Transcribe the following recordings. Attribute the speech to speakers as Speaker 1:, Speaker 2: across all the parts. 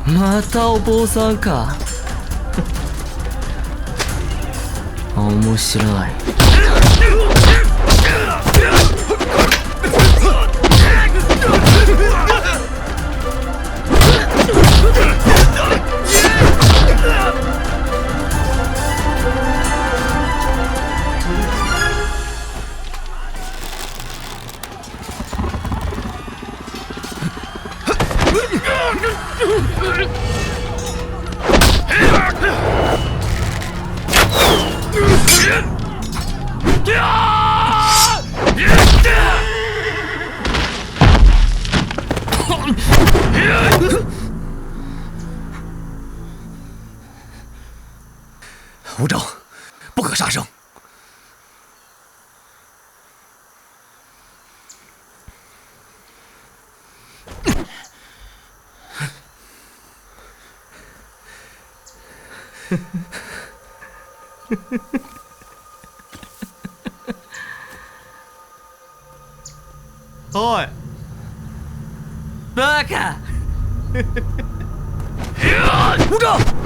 Speaker 1: またお坊さんか。面白い。
Speaker 2: 无正，不可杀生。
Speaker 3: おい、
Speaker 1: バカ！
Speaker 2: 无正。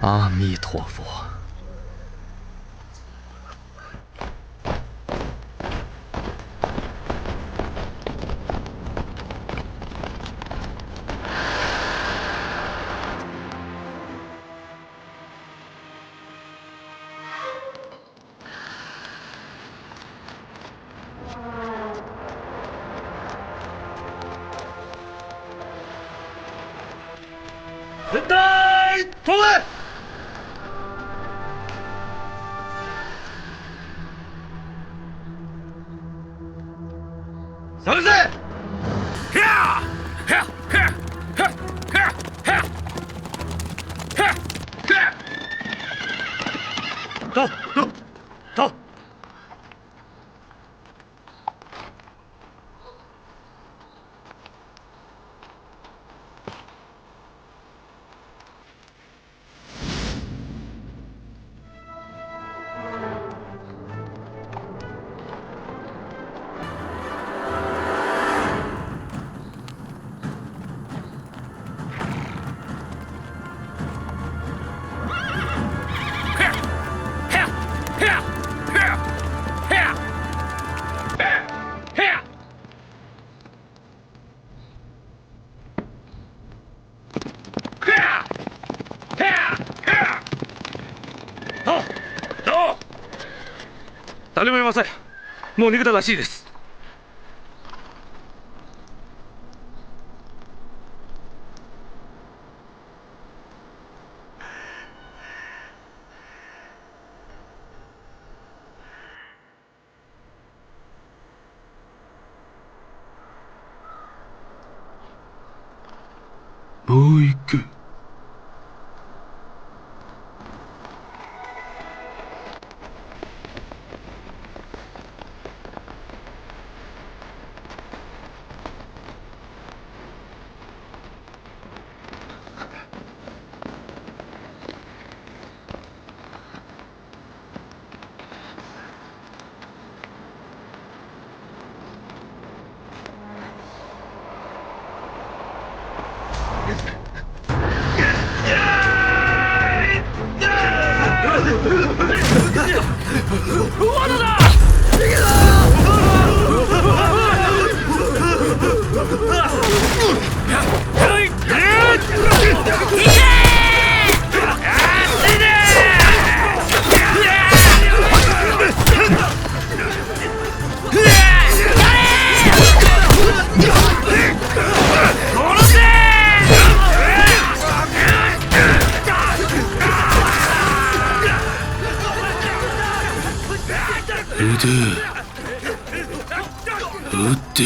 Speaker 4: 阿弥陀佛。
Speaker 3: 全体止め。探せ。到。誰もいません。もう逃げたらしいです。
Speaker 4: もう行く。
Speaker 2: 撤！快撤！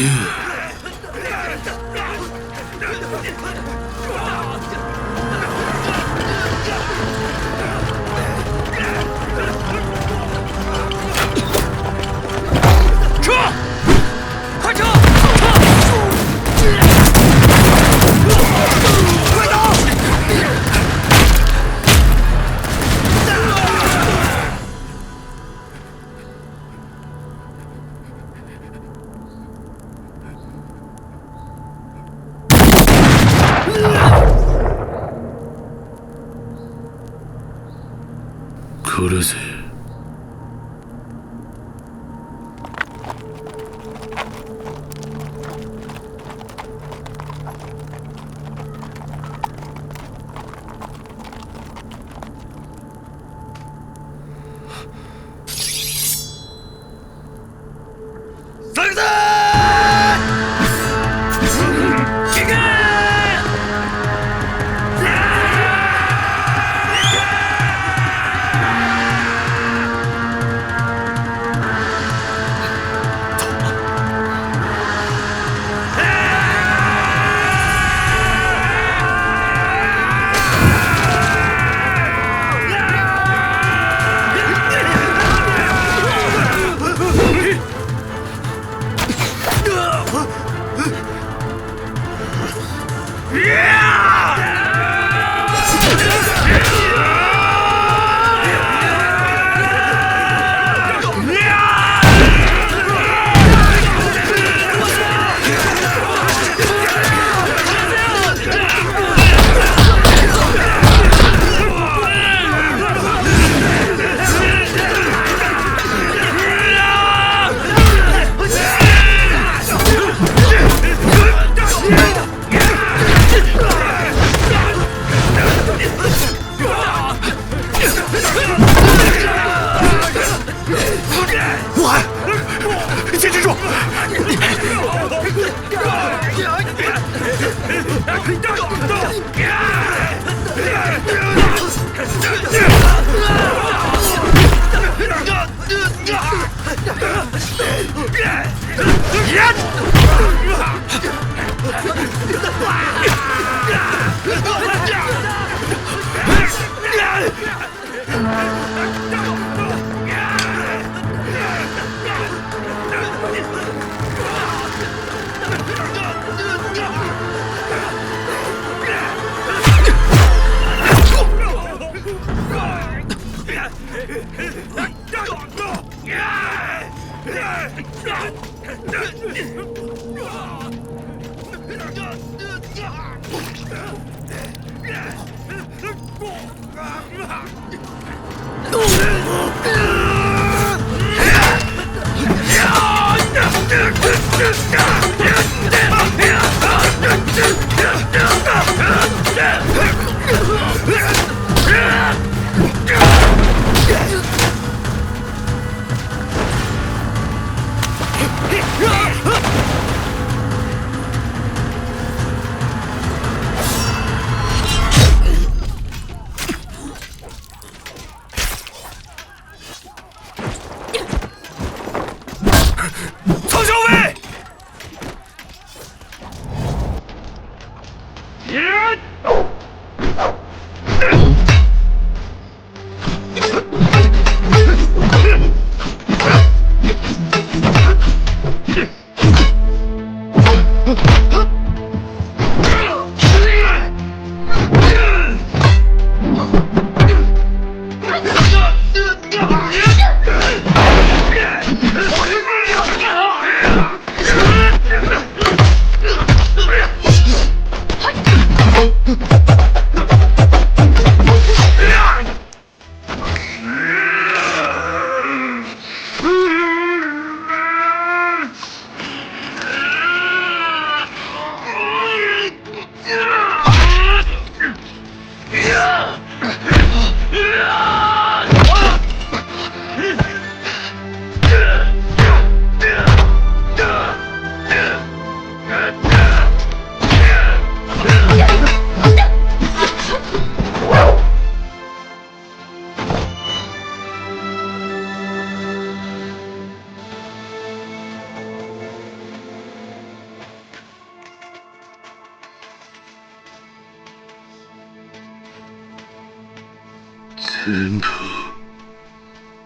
Speaker 2: 快走！
Speaker 5: 来るぜ。
Speaker 2: 三个字！一个！
Speaker 5: 吴海，坚持住！全部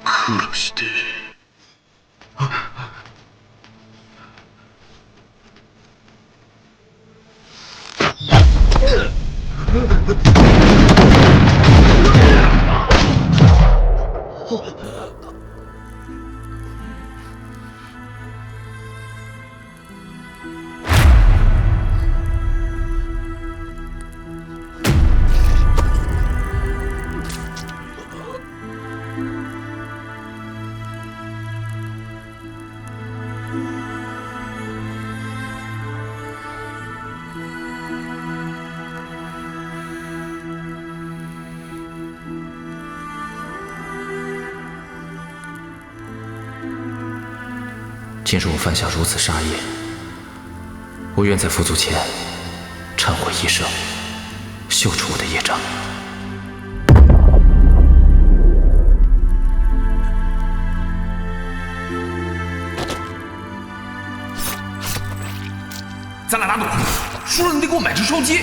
Speaker 5: 殺して。
Speaker 4: 今日我犯下如此杀业，我愿在佛祖前忏悔一生，修除我的业障。
Speaker 6: 咱俩打赌，输了你得给我买只烧鸡。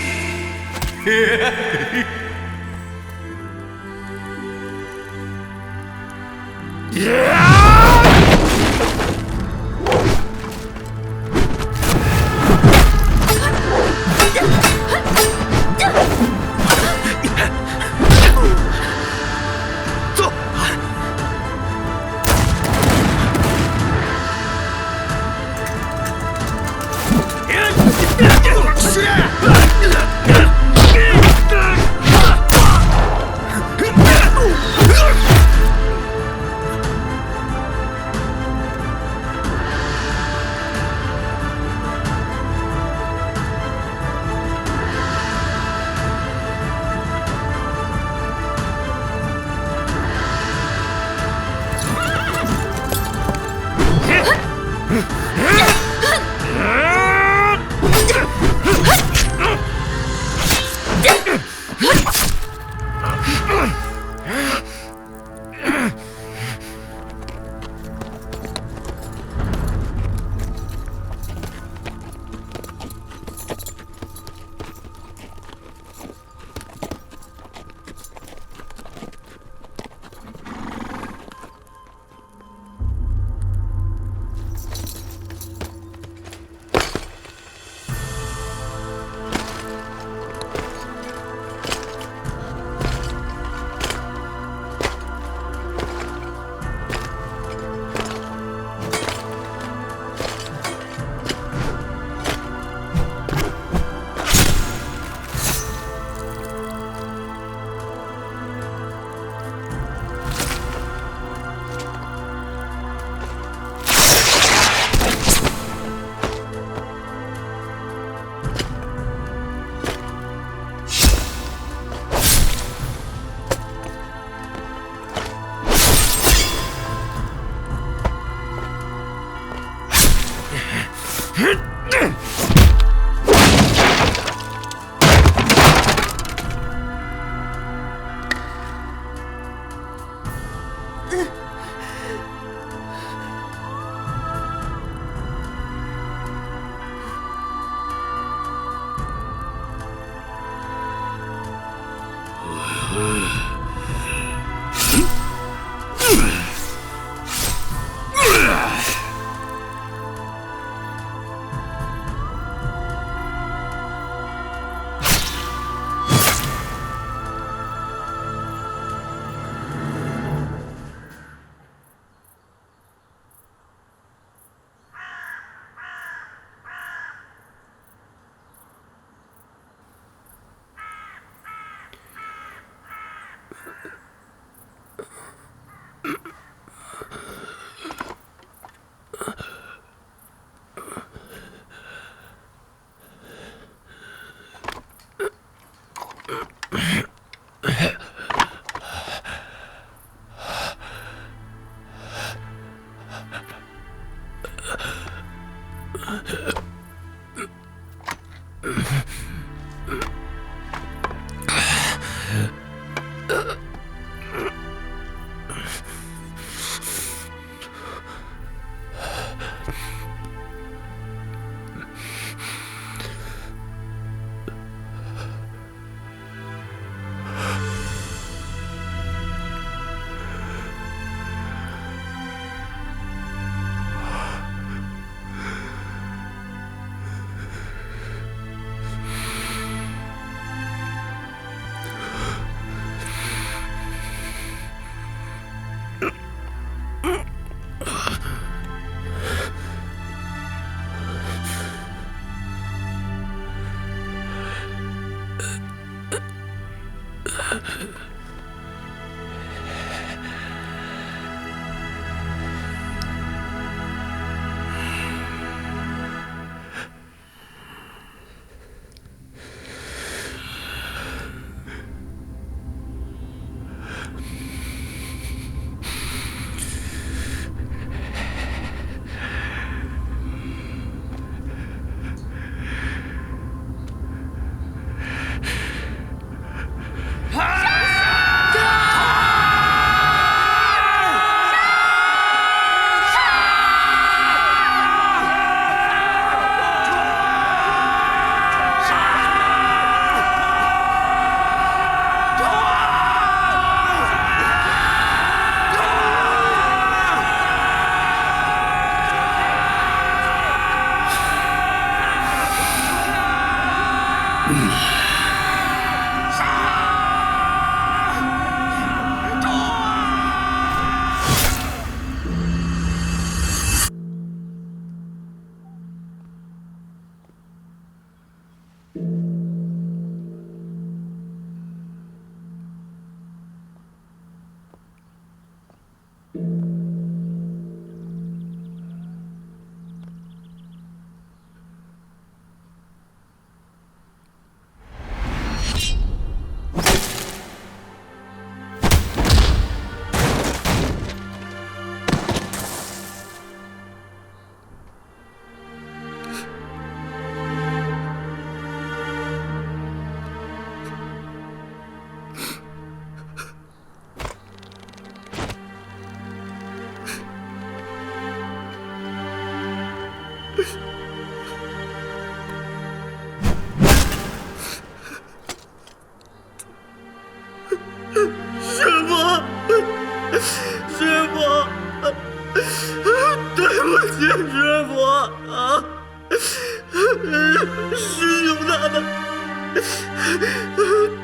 Speaker 2: 师兄他们，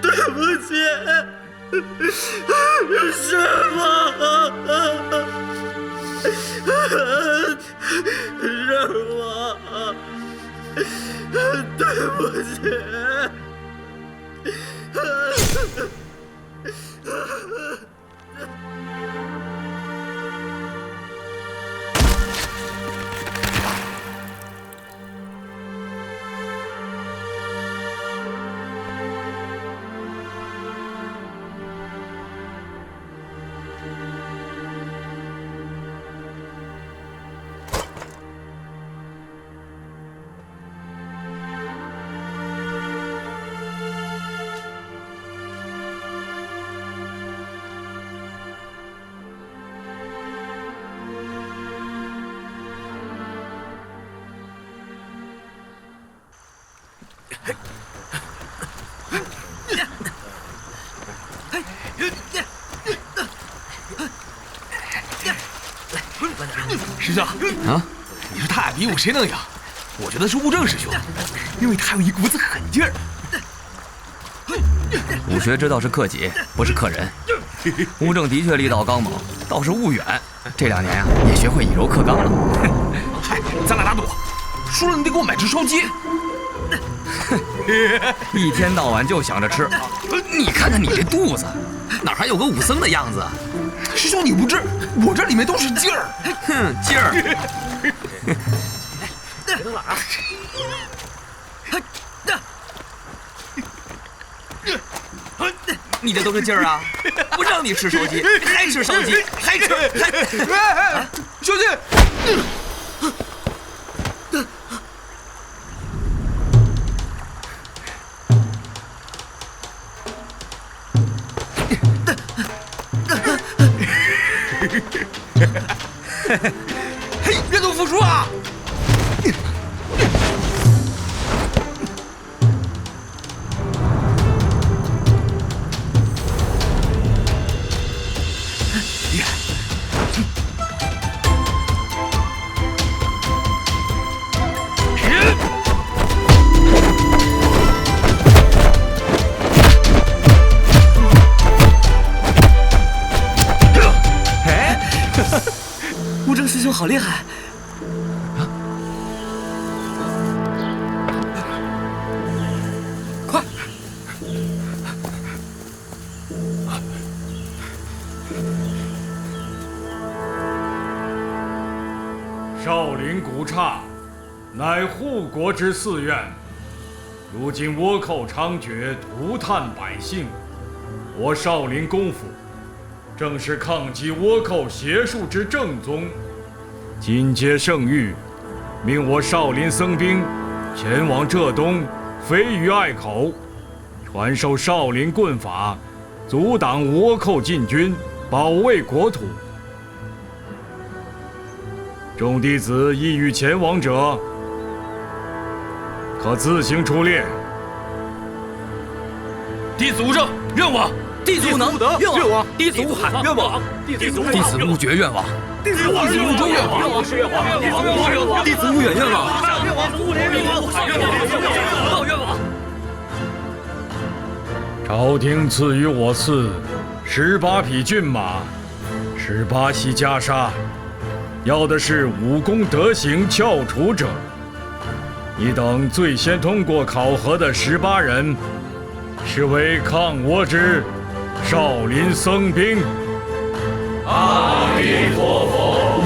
Speaker 2: 对不起，师傅，是我，对不起。
Speaker 6: 师兄啊，你说他俩比武谁能赢？我觉得是悟正师兄，因为他有一股子狠劲儿。
Speaker 7: 武学之道是克己，不是克人。悟正的确力道刚猛，倒是悟远这2年也学会以柔克刚了。
Speaker 6: 嗨，咱俩打赌，输了你得给我买只烧鸡。
Speaker 7: 一天到晚就想着吃，你看看你这肚子，哪还有个武僧的样子？
Speaker 6: 师兄你不知，我这里面都是劲儿。
Speaker 7: 哼，劲儿。
Speaker 2: 别动了啊！
Speaker 7: 你这都是劲儿啊！不让你吃烧鸡，还吃烧鸡，还吃，还……
Speaker 6: 兄弟！嘿，认赌服输啊！
Speaker 1: 悟正师兄好厉害！
Speaker 6: 快！
Speaker 8: 少林古刹，乃护国之寺院。如今倭寇猖獗，涂炭百姓，我少林功夫正是抗击倭寇邪术之正宗。今接圣谕，命我少林僧兵前往浙东飞鱼隘口，传授少林棍法，阻挡倭寇进军，保卫国土。众弟子意欲前往者，可自行出列。
Speaker 6: 弟子悟正，愿往。
Speaker 1: 弟子悟能，愿往；弟子悟海，愿往；
Speaker 6: 弟子悟觉愿往。
Speaker 2: 弟子悟中愿望，
Speaker 1: 弟子悟远愿望，
Speaker 8: 朝廷赐予我寺18匹骏马，18袭袈裟，要的是武功德行翘楚者。你等最先通过考核的18人，是为抗倭之少林僧兵。
Speaker 5: 阿弥陀佛。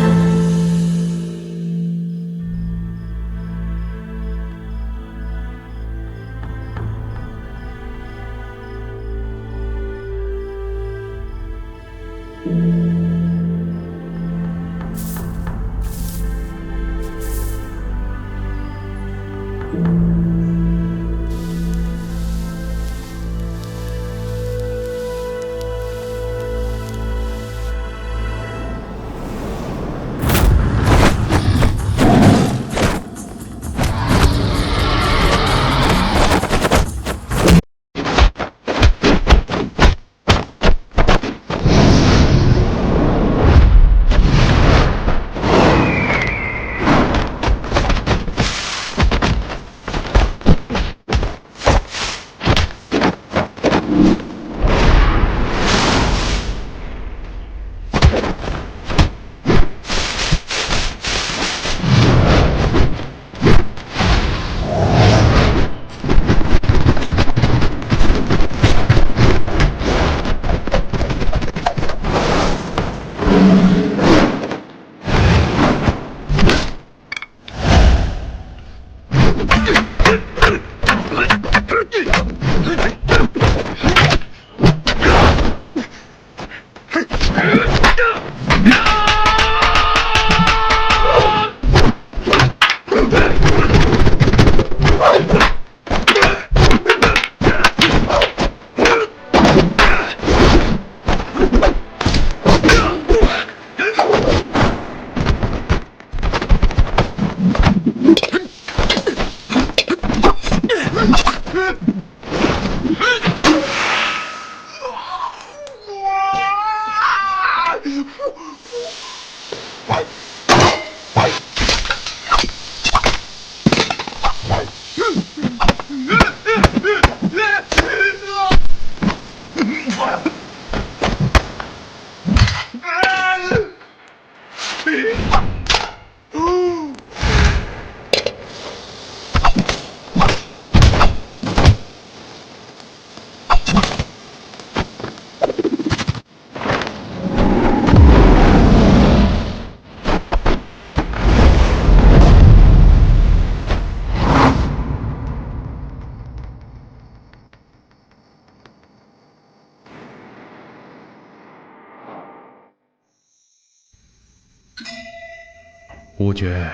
Speaker 8: 吴觉，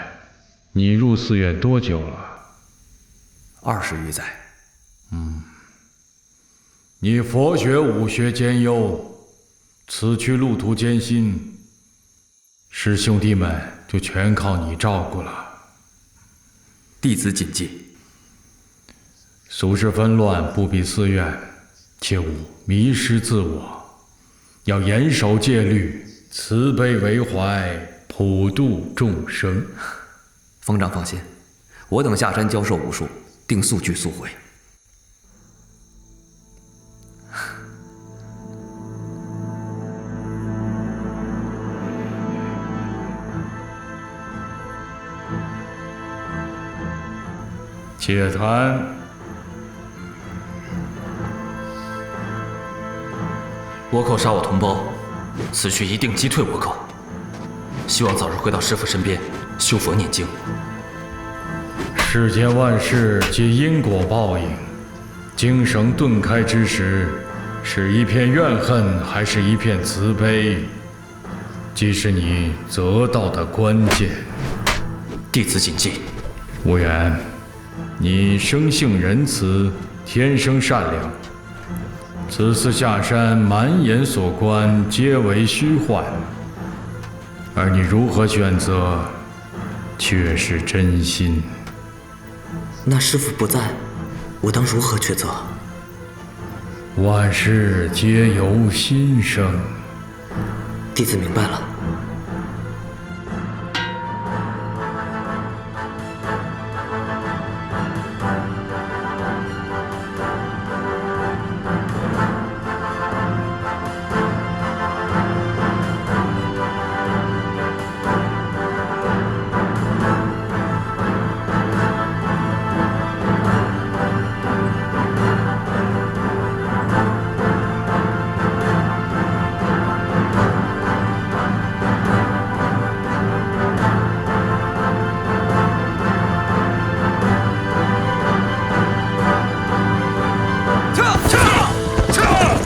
Speaker 8: 你入寺院多久了
Speaker 7: ？20余载。
Speaker 8: 你佛学武学兼优，此去路途艰辛，师兄弟们就全靠你照顾了。
Speaker 7: 弟子谨记。
Speaker 8: 俗世纷乱，不比寺院，切勿迷失自我，要严守戒律，慈悲为怀，普度众生。
Speaker 7: 方丈放心，我等下山教授武术，定速去速回。
Speaker 8: 且谈。
Speaker 4: 倭寇杀我同胞，此去一定击退倭寇。希望早日回到师父身边，修佛念经。
Speaker 8: 世间万事皆因果报应，精绳顿开之时，是一片怨恨，还是一片慈悲，即是你择道的关键。
Speaker 4: 弟子谨记。
Speaker 8: 无缘，你生性仁慈，天生善良。此次下山，满眼所观皆为虚幻，而你如何选择，却是真心。
Speaker 1: 那师父不在，我当如何抉择？
Speaker 8: 万事皆由心生。
Speaker 1: 弟子明白了。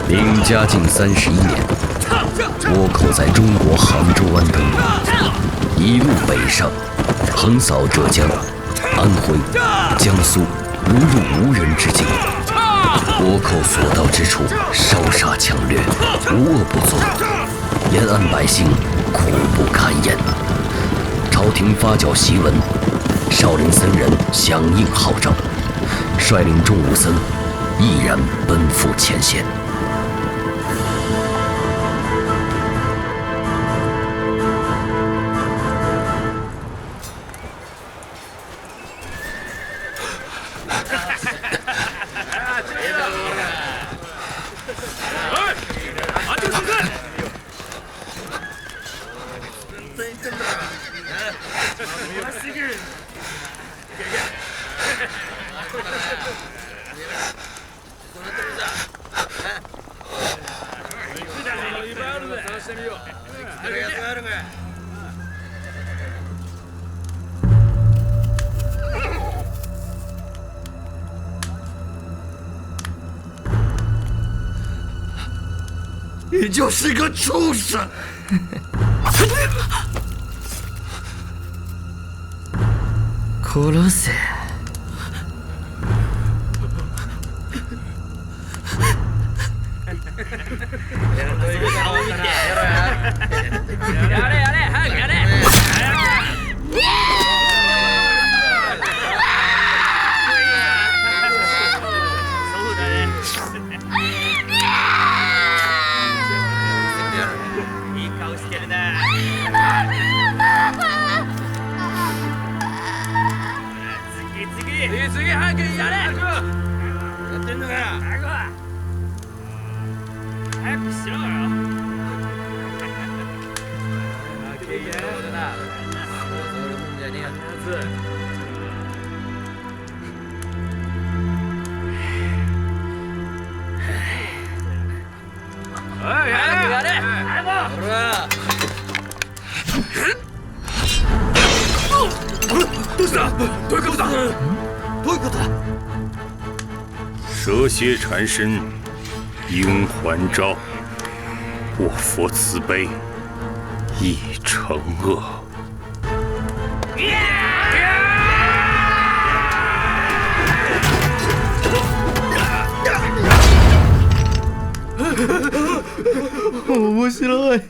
Speaker 9: 明嘉靖31年，倭寇在中国杭州湾登陆，一路北上，横扫浙江、安徽、江苏，如入无人之境。倭寇所到之处，烧杀抢掠，无恶不作，沿岸百姓苦不堪言。朝廷发教檄文，少林僧人响应号召，率领众武僧毅然奔赴前线。
Speaker 2: 你就是个畜生！
Speaker 7: 殺せ。やれやれ早くやれ。
Speaker 2: いい顔してるな。
Speaker 7: 次早くやれ。
Speaker 2: やってんのかよ。早くしろよ。
Speaker 7: やれ。
Speaker 2: どうしたどういうことだどういうことだ
Speaker 10: 蛇蝎缠身，应还招。我佛慈悲，已成恶。
Speaker 7: 面白い。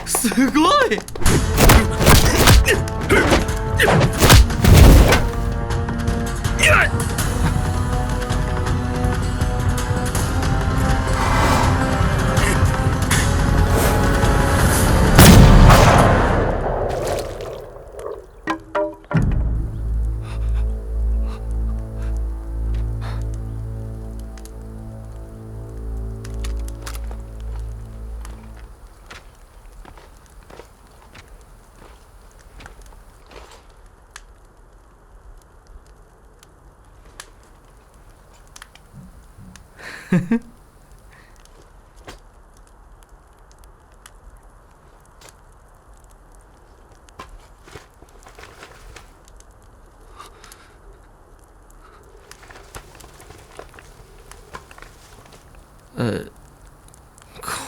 Speaker 7: すごい。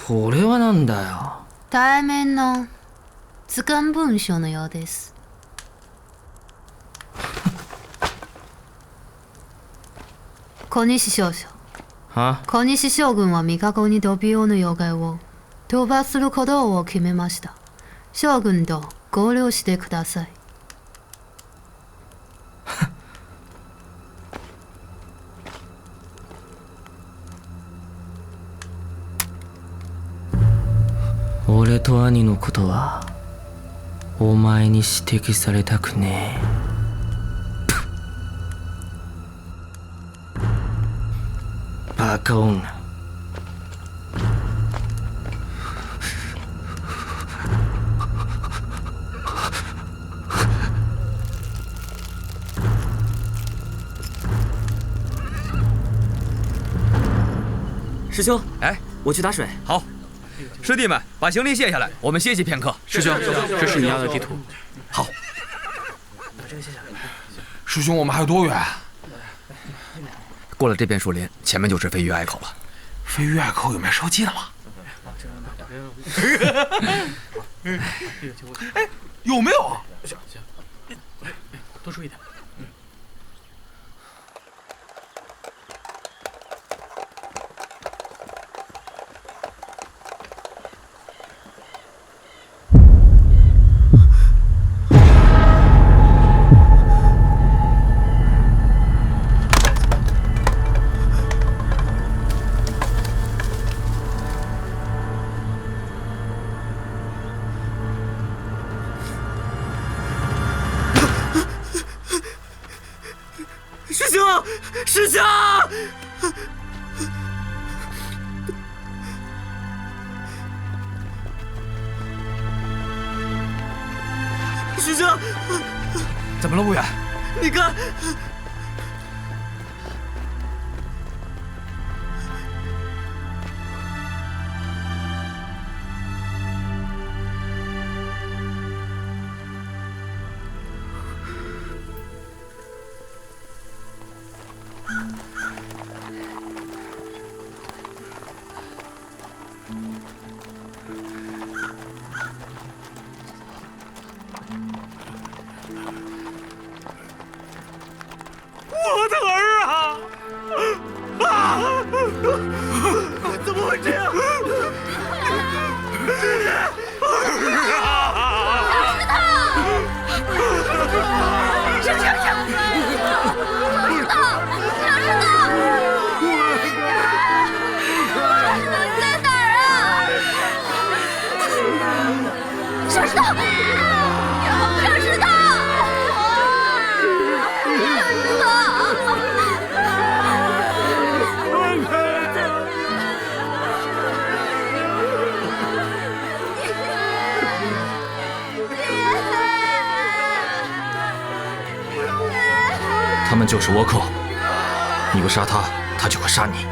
Speaker 7: これはなんだよ。
Speaker 11: 対面の図鑑文書のようです。小西少将。小西将軍は帝にドビオの妖怪を討伐することを決めました。将軍と合流してください。
Speaker 7: 俺と兄のことはお前に指摘されたくねえ。バカ女。
Speaker 1: 师兄，
Speaker 7: 哎，
Speaker 1: 我去打水。
Speaker 7: 好，师弟们把行李卸下来，我们歇息片刻。
Speaker 4: 师兄，这是你要的地图。
Speaker 7: 好。
Speaker 6: 师兄，我们还有多远？
Speaker 7: 过了这片树林，前面就是飞鱼隘口了。
Speaker 6: 飞鱼隘口有卖烧鸡的吗？哎，有没有？
Speaker 1: 多说一点。师兄！师兄，
Speaker 6: 怎么了，无远？
Speaker 1: 你看，我的儿啊！啊！怎么会这样？
Speaker 4: 他们就是倭寇，你不杀他，他就会杀你。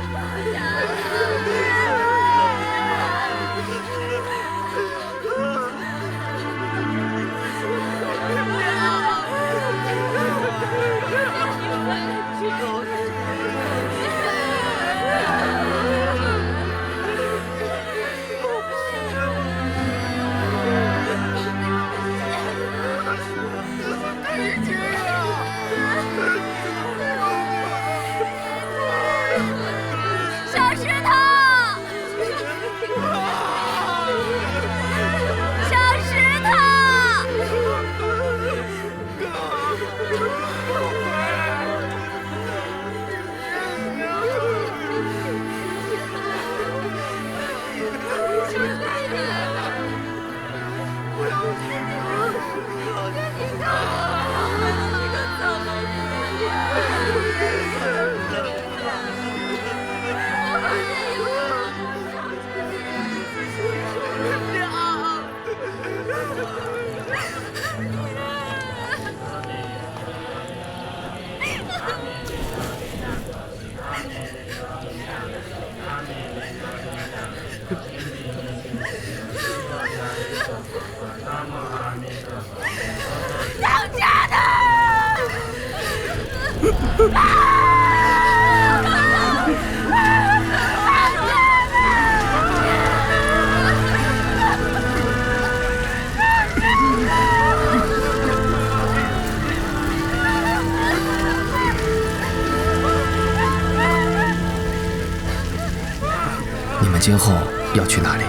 Speaker 7: 你们今后要去哪里？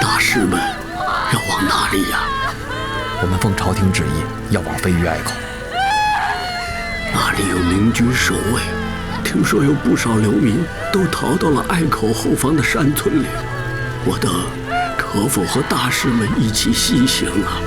Speaker 9: 大师们要往哪里呀？
Speaker 7: 我们奉朝廷旨意，要往飞鱼隘口。
Speaker 9: 那里有明军守卫，听说有不少流民都逃到了隘口后方的山村里。我等可否和大师们一起西行啊？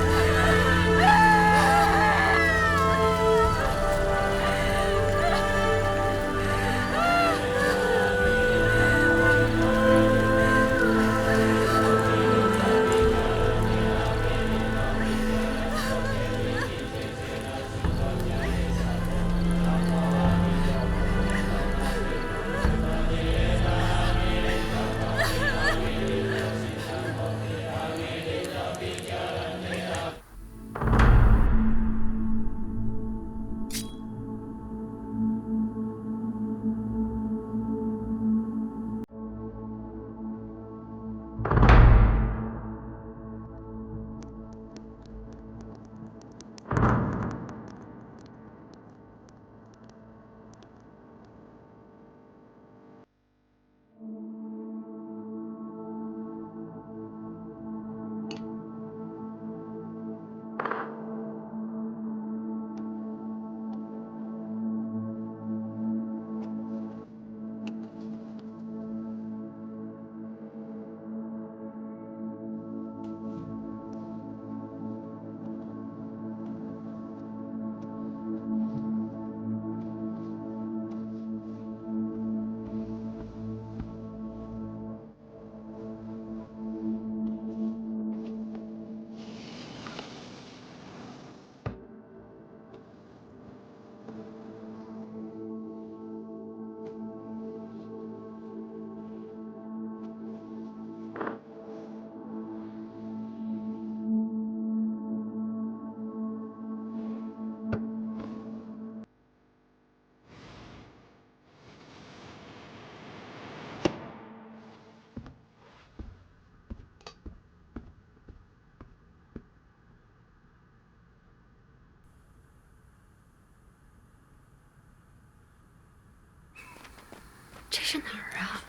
Speaker 12: 是哪儿啊？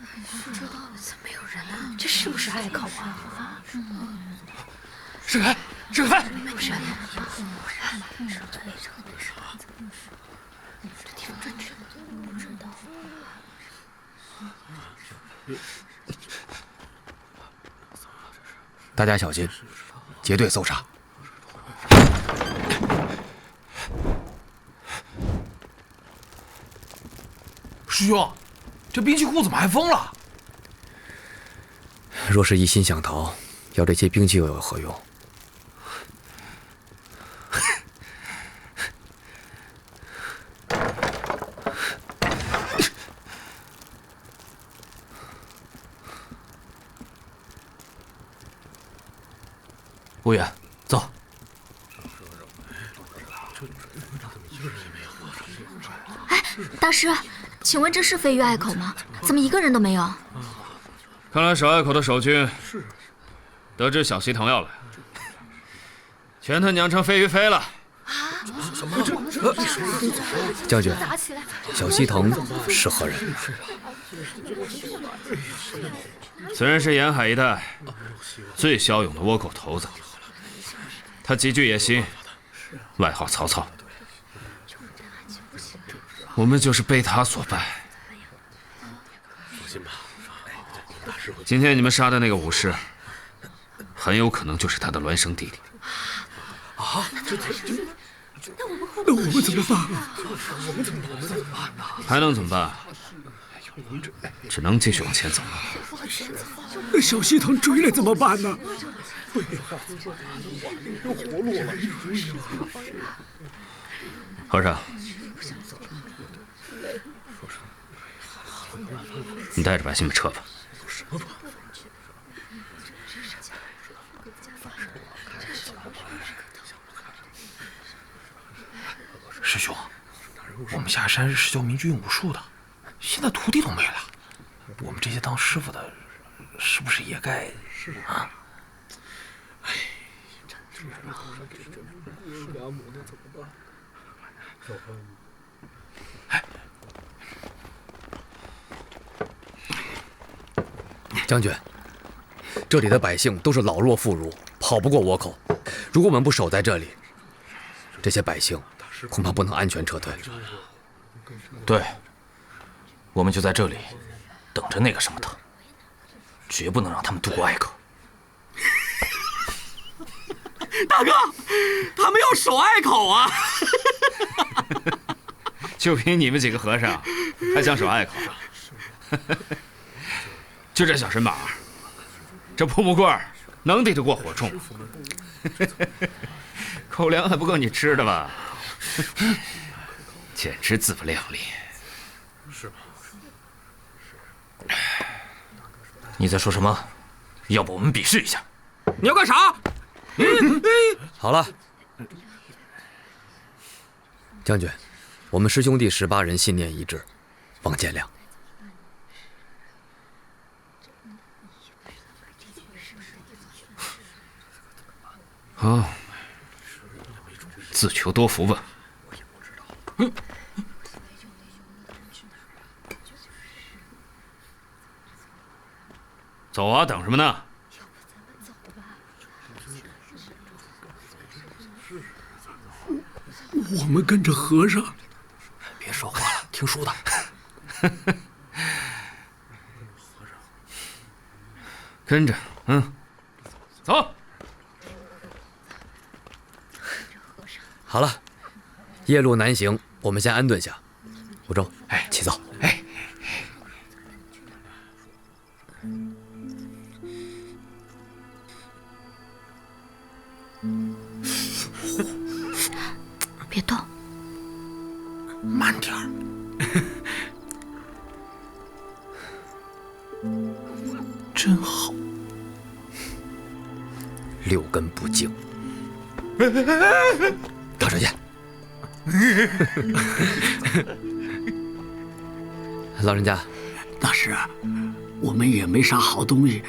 Speaker 12: 不知道，怎么没有人啊？这是不是隘口啊？
Speaker 6: 沈开，沈开！
Speaker 12: 没有人。这地方真去不知道。
Speaker 7: 大家小心，结队搜查。
Speaker 6: 师兄，这兵器库怎么还封了？
Speaker 7: 若是一心想逃，要这些兵器又有何用？
Speaker 4: 无远，走。
Speaker 12: 哎，大师，请问这是飞越隘口吗？怎么一个人都没有？
Speaker 8: 看来守隘口的守军得知小西藤要来，全他娘成飞鱼飞了。
Speaker 7: 将军，小西藤是何人？
Speaker 8: 此人是沿海一带最骁勇的倭寇头子，他极具野心，外号曹操。我们就是被他所败。今天你们杀的那个武士，很有可能就是他的孪生弟弟。
Speaker 2: 啊？那我们怎么办啊？
Speaker 8: 还能怎么办？只能继续往前走。
Speaker 2: 那小西藤追来怎么办呢？
Speaker 8: 和尚，你带着百姓们撤吧。
Speaker 6: 师兄，我们下山是教明军武术的，现在徒弟都没了，我们这些当师傅的，是不是也该啊？哎，
Speaker 7: 将军，这里的百姓都是老弱妇孺，跑不过倭寇。如果我们不守在这里，这些百姓恐怕不能安全撤退。
Speaker 4: 对，我们就在这里等着那个什么藤，绝不能让他们渡过隘口。
Speaker 1: 大哥，他们要守隘口啊！
Speaker 8: 就凭你们几个和尚，还想守隘口？就这小身板，这破木棍能抵得过火铳？口粮还不够你吃的吧？简直自不量力。
Speaker 4: 是吗？你在说什么？要不我们比试一下？
Speaker 1: 你要干啥？
Speaker 7: 好了，将军，我们师兄弟18人信念一致，望见谅。
Speaker 8: 好，自求多福吧。走啊，等什么呢？
Speaker 2: 我们跟着和尚。
Speaker 6: 别说话了，听书的。
Speaker 8: 跟着，走。
Speaker 7: 好了，夜路难行，我们先安顿下。吴周，起奏。
Speaker 12: 别动，
Speaker 6: 慢点儿。真好。
Speaker 7: 六根不净。到这见。老人家，
Speaker 2: 大师，我们也没啥好东西，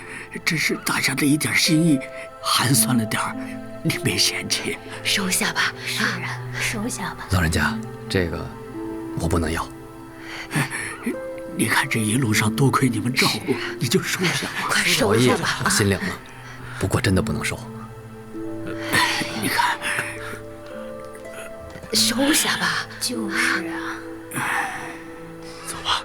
Speaker 2: 只是大家的一点心意，寒酸了点儿，你别嫌弃。
Speaker 12: 收下吧，是啊，收下吧。
Speaker 7: 老人家，这个我不能要。
Speaker 2: 你看这一路上多亏你们照顾，你就收下吧。
Speaker 11: 快收下吧。
Speaker 7: 心领了，不过真的不能收。
Speaker 2: 你看，
Speaker 11: 收下吧。就是啊。
Speaker 2: 走吧。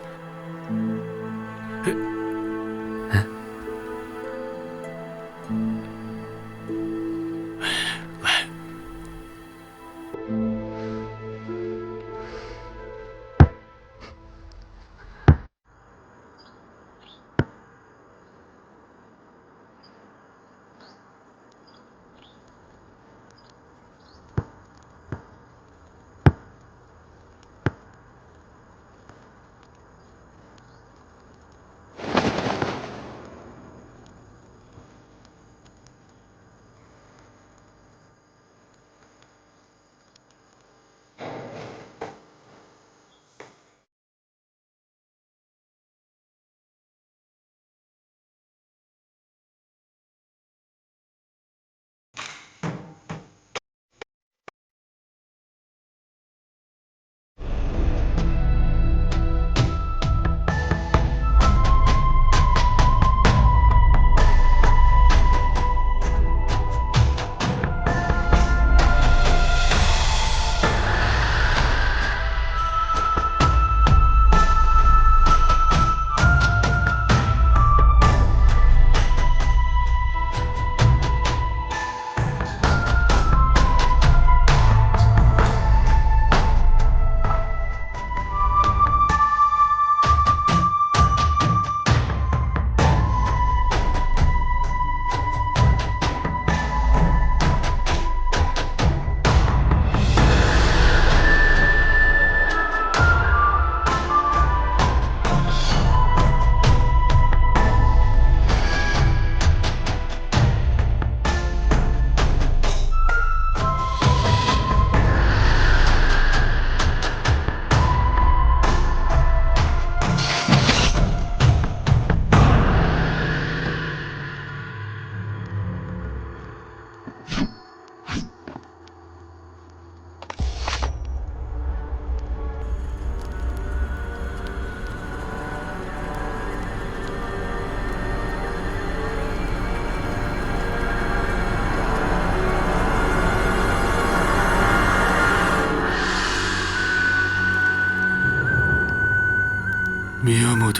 Speaker 1: 宮本、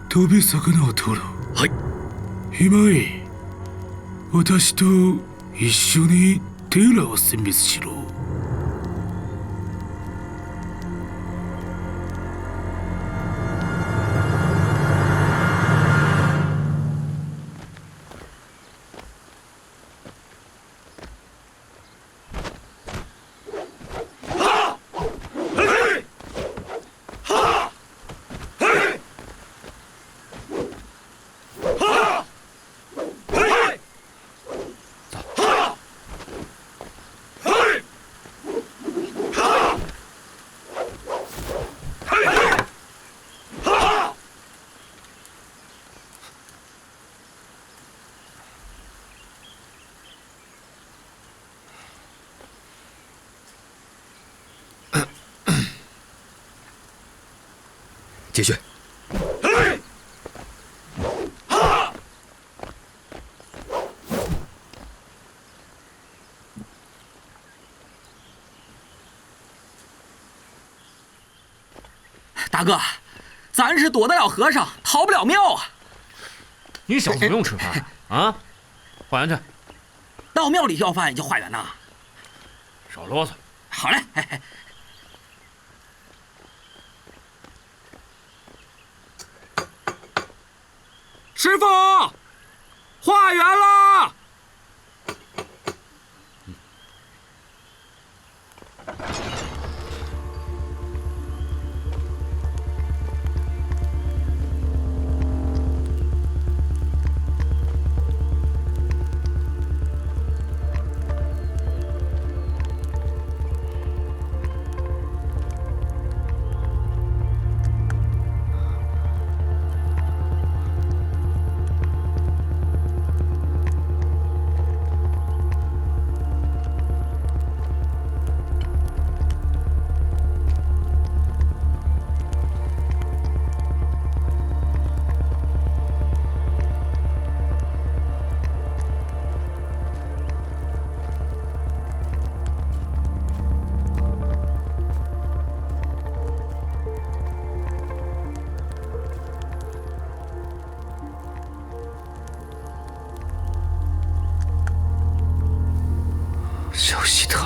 Speaker 1: 飛び魚を取ろう。はい。今井、私と一緒にテーラを殲滅しろ。
Speaker 7: 继续。
Speaker 13: 大哥，咱是躲得了和尚，逃不了庙啊！
Speaker 3: 你小子不用吃饭啊，化缘去。
Speaker 13: 到庙里要饭就化缘呐？
Speaker 3: 少啰嗦。
Speaker 13: 好嘞。师傅，化缘了！
Speaker 7: 小希特。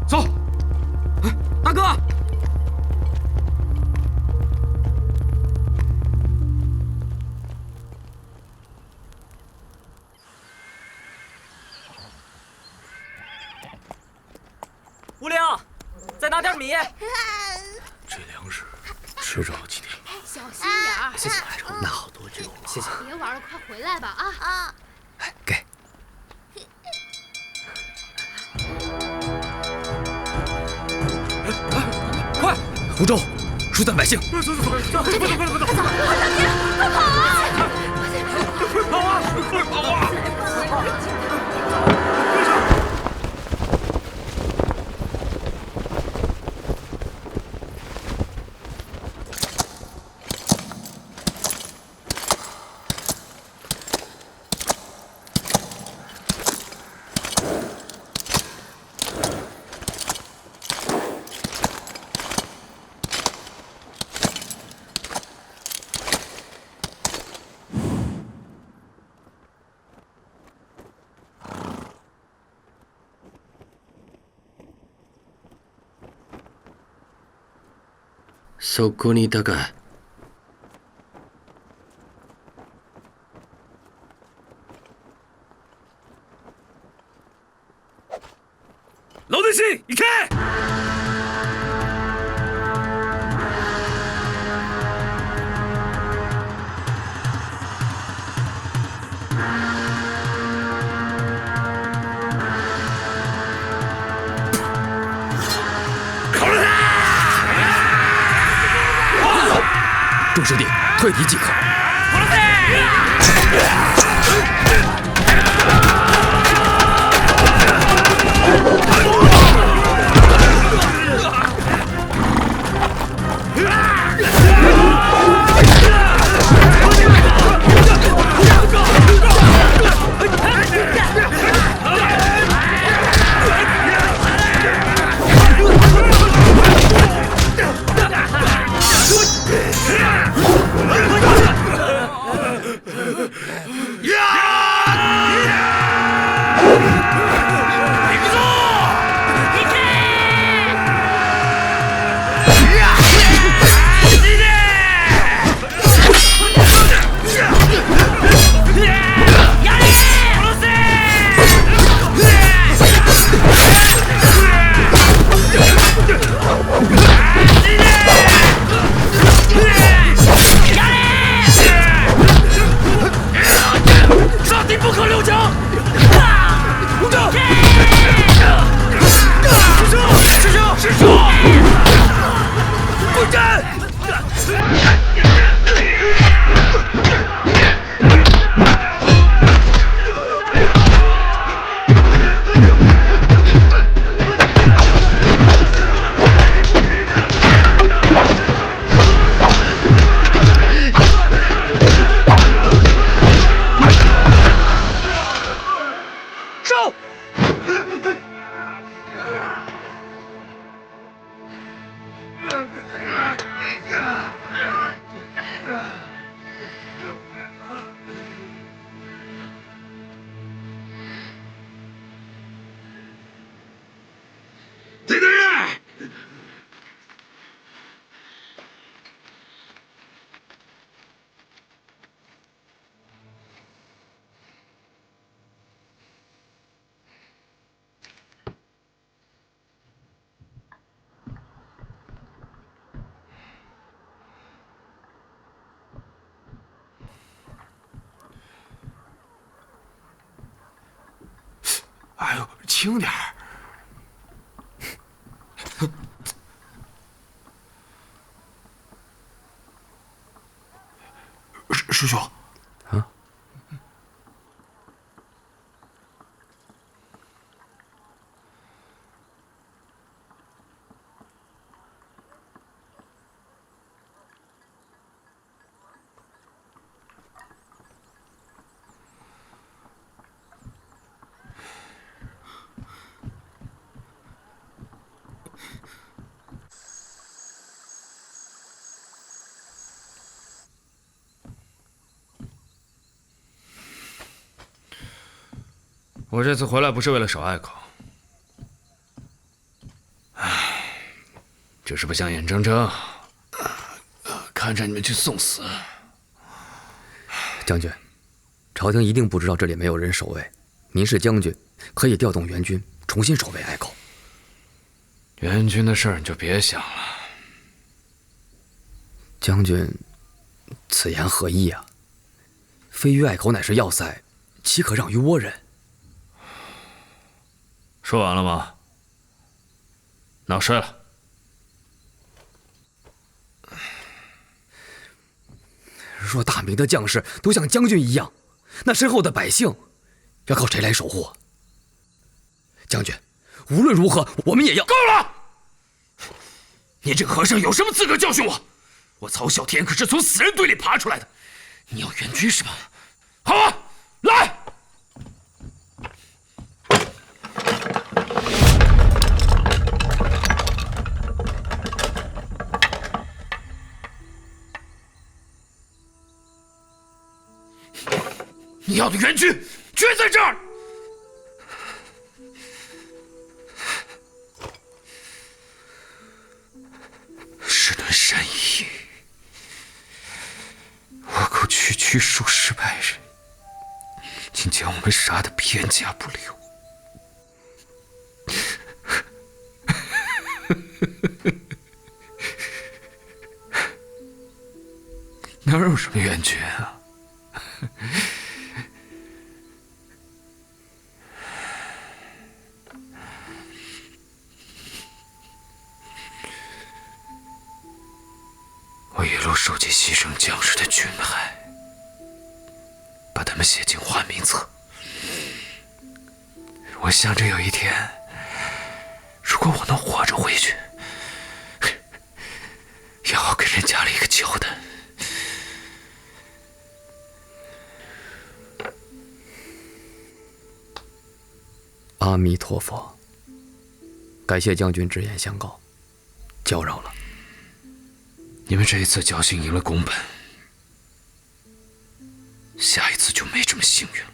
Speaker 3: 走，
Speaker 13: 大哥。
Speaker 14: 无灵，再拿点米。
Speaker 1: 这粮食吃着几天。
Speaker 15: 小心点儿。
Speaker 7: 谢谢。
Speaker 2: 那好多酒了。
Speaker 7: 谢谢。
Speaker 15: 别玩了，快回来吧啊！
Speaker 7: 给。
Speaker 3: 快！
Speaker 7: 湖州，疏散百姓。
Speaker 3: 走走走走，
Speaker 15: 快走！快跑！
Speaker 3: 快跑啊！快跑啊！
Speaker 9: そこにいたか。
Speaker 3: 老弟信，你开！
Speaker 7: 烤了他！众师弟，退敌即可。
Speaker 6: 哎呦，轻点儿！师兄。
Speaker 7: 啊？
Speaker 3: 我这次回来不是为了守隘口。唉，就是不想眼睁睁看着你们去送死。
Speaker 7: 将军，朝廷一定不知道这里没有人守卫。您是将军，可以调动援军重新守卫隘口。
Speaker 3: 援军的事儿你就别想了。
Speaker 7: 将军，此言何意啊？飞鱼隘口乃是要塞，岂可让于倭人？
Speaker 3: 说完了吗？那我睡了。
Speaker 7: 若大明的将士都像将军一样，那身后的百姓要靠谁来守护？将军，无论如何，我们也要……
Speaker 3: 够了！你这个和尚有什么资格教训我？我曹啸天可是从死人堆里爬出来的。你要援军是吧？好啊，来！你要的援军全在这儿。是顿善意，倭寇区区数十百人，竟将我们杀得片甲不留。哪有什么援军啊？我一路收集牺牲将士的军牌，把他们写进花名册。我想着有一天，如果我能活着回去，也好给人家里一个交代。
Speaker 7: 阿弥陀佛，感谢将军直言相告，搅扰了。
Speaker 3: 你们这一次侥幸赢了宫本，下一次就没这么幸运了。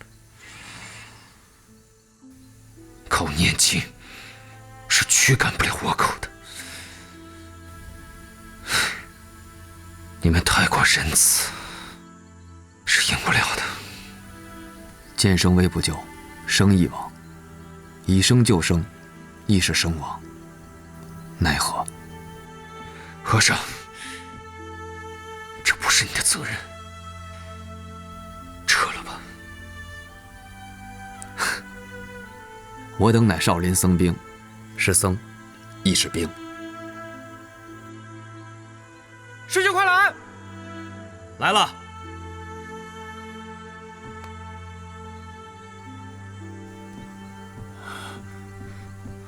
Speaker 3: 靠念经是驱赶不了倭寇的。你们太过仁慈，是赢不了的。
Speaker 7: 见生危不救，生亦亡；以生救生，亦是生亡。奈何？
Speaker 3: 和尚，这不是你的责任，撤了吧。
Speaker 7: 我等乃少林僧兵，是僧，亦是兵。
Speaker 14: 师兄快来！
Speaker 6: 来了。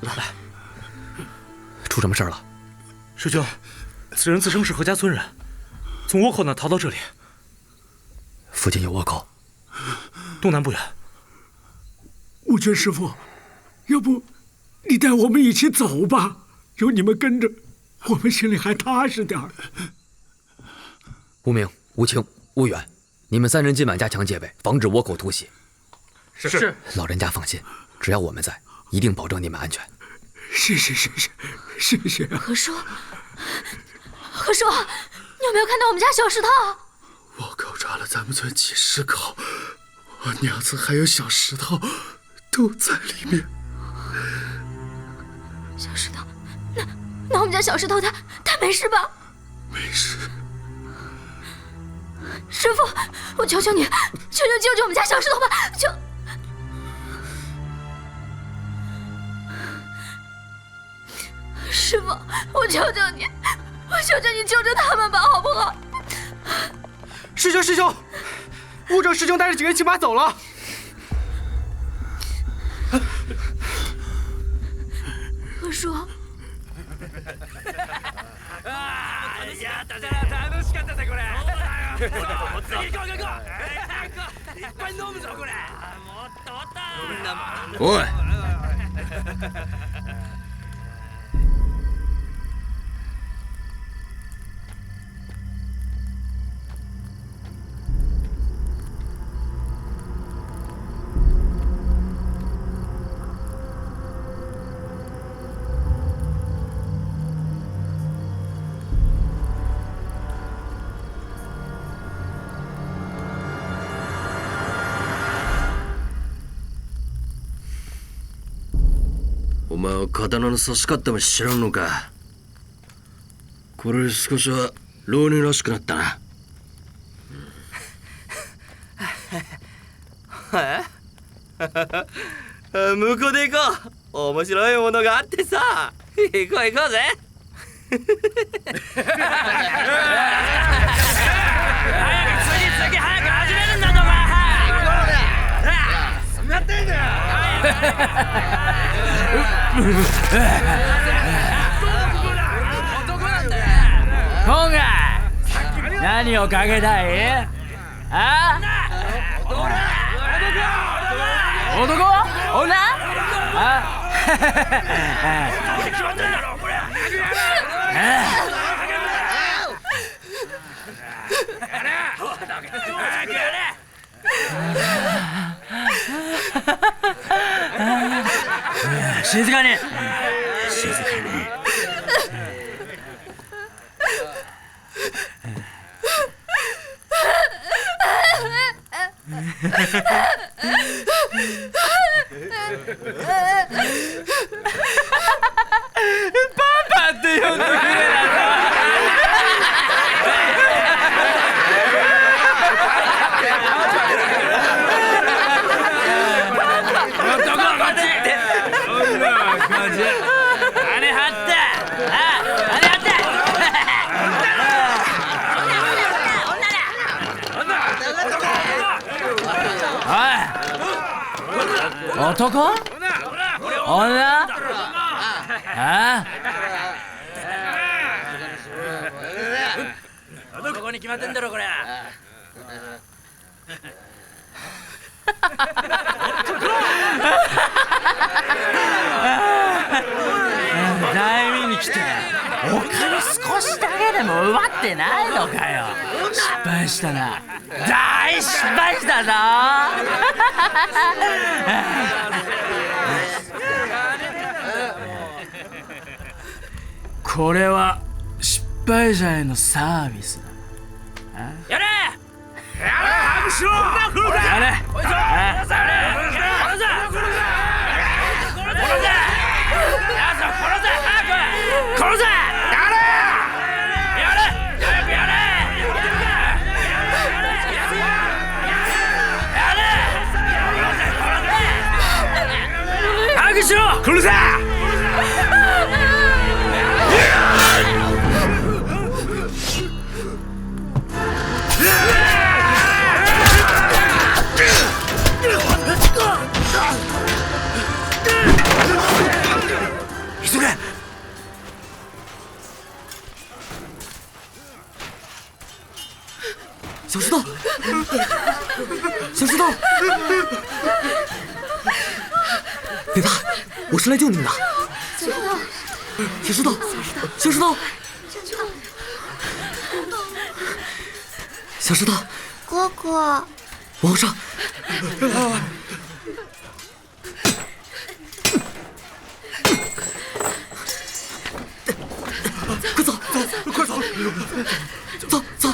Speaker 7: 来，出什么事了？
Speaker 6: 师兄，此人自称是何家村人，从倭寇那逃到这里。
Speaker 7: 附近有倭寇，
Speaker 6: 东南不远。
Speaker 2: 悟觉师傅，要不你带我们一起走吧？有你们跟着，我们心里还踏实点儿。
Speaker 7: 无名、无情、无远，你们三人今晚加强戒备，防止倭寇突袭。
Speaker 14: 是。
Speaker 7: 老人家放心，只要我们在，一定保证你们安全。
Speaker 2: 谢谢。
Speaker 12: 何叔，你有没有看到我们家小石头？
Speaker 1: 倭寇抓了咱们村几十口，我娘子还有小石头都在里面。
Speaker 12: 小石头，那我们家小石头他没事吧？
Speaker 1: 没事。
Speaker 12: 师傅，我求求你，求救我们家小石头吧！师傅，我求求你救救他们吧，好不好？
Speaker 14: 师兄，悟正师兄带着几个人骑马走了。
Speaker 12: 何叔。
Speaker 7: おい。
Speaker 16: お前は刀の差し勝手も知らんのか。これで少しは浪人らしくなったな。
Speaker 13: 向こうで行こう。面白いものがあってさ。行こう行こうぜ。早く次早く始めるんだぞお前。やってんだよ。今回何をかけたい？あ？男？女？あ？静かに。静かに。パパって呼んでくれ男？女？ああ？男に決まってんだろこれ。大見に来てお金少しだけでも奪ってないのかよ。失敗したな。大失敗したぞ。これは失敗者へのサービスだ。やれ！拍手を！やれ！やれ！殺せ！拍手しろ！殺せ！急げ！小石头，小石头，别怕，我是来救你们的。小石头，小石头，小石头，
Speaker 17: 哥哥，
Speaker 13: 皇上，快走，快走，走走。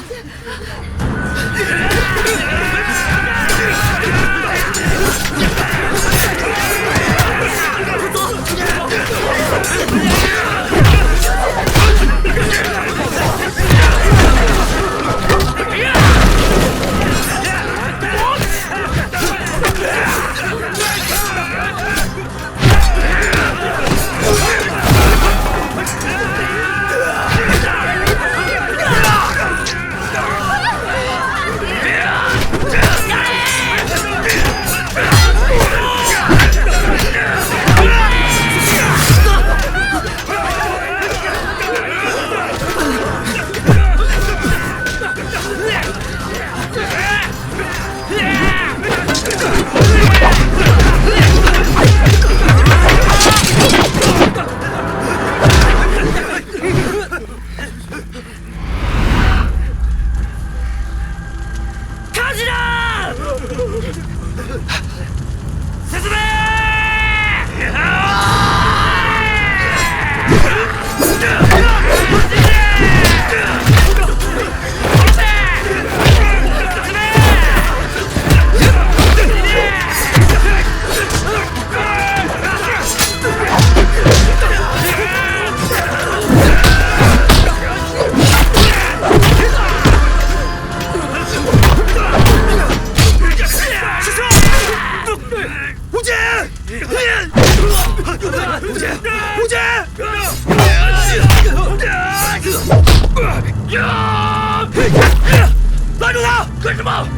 Speaker 3: 拉住他！干什么？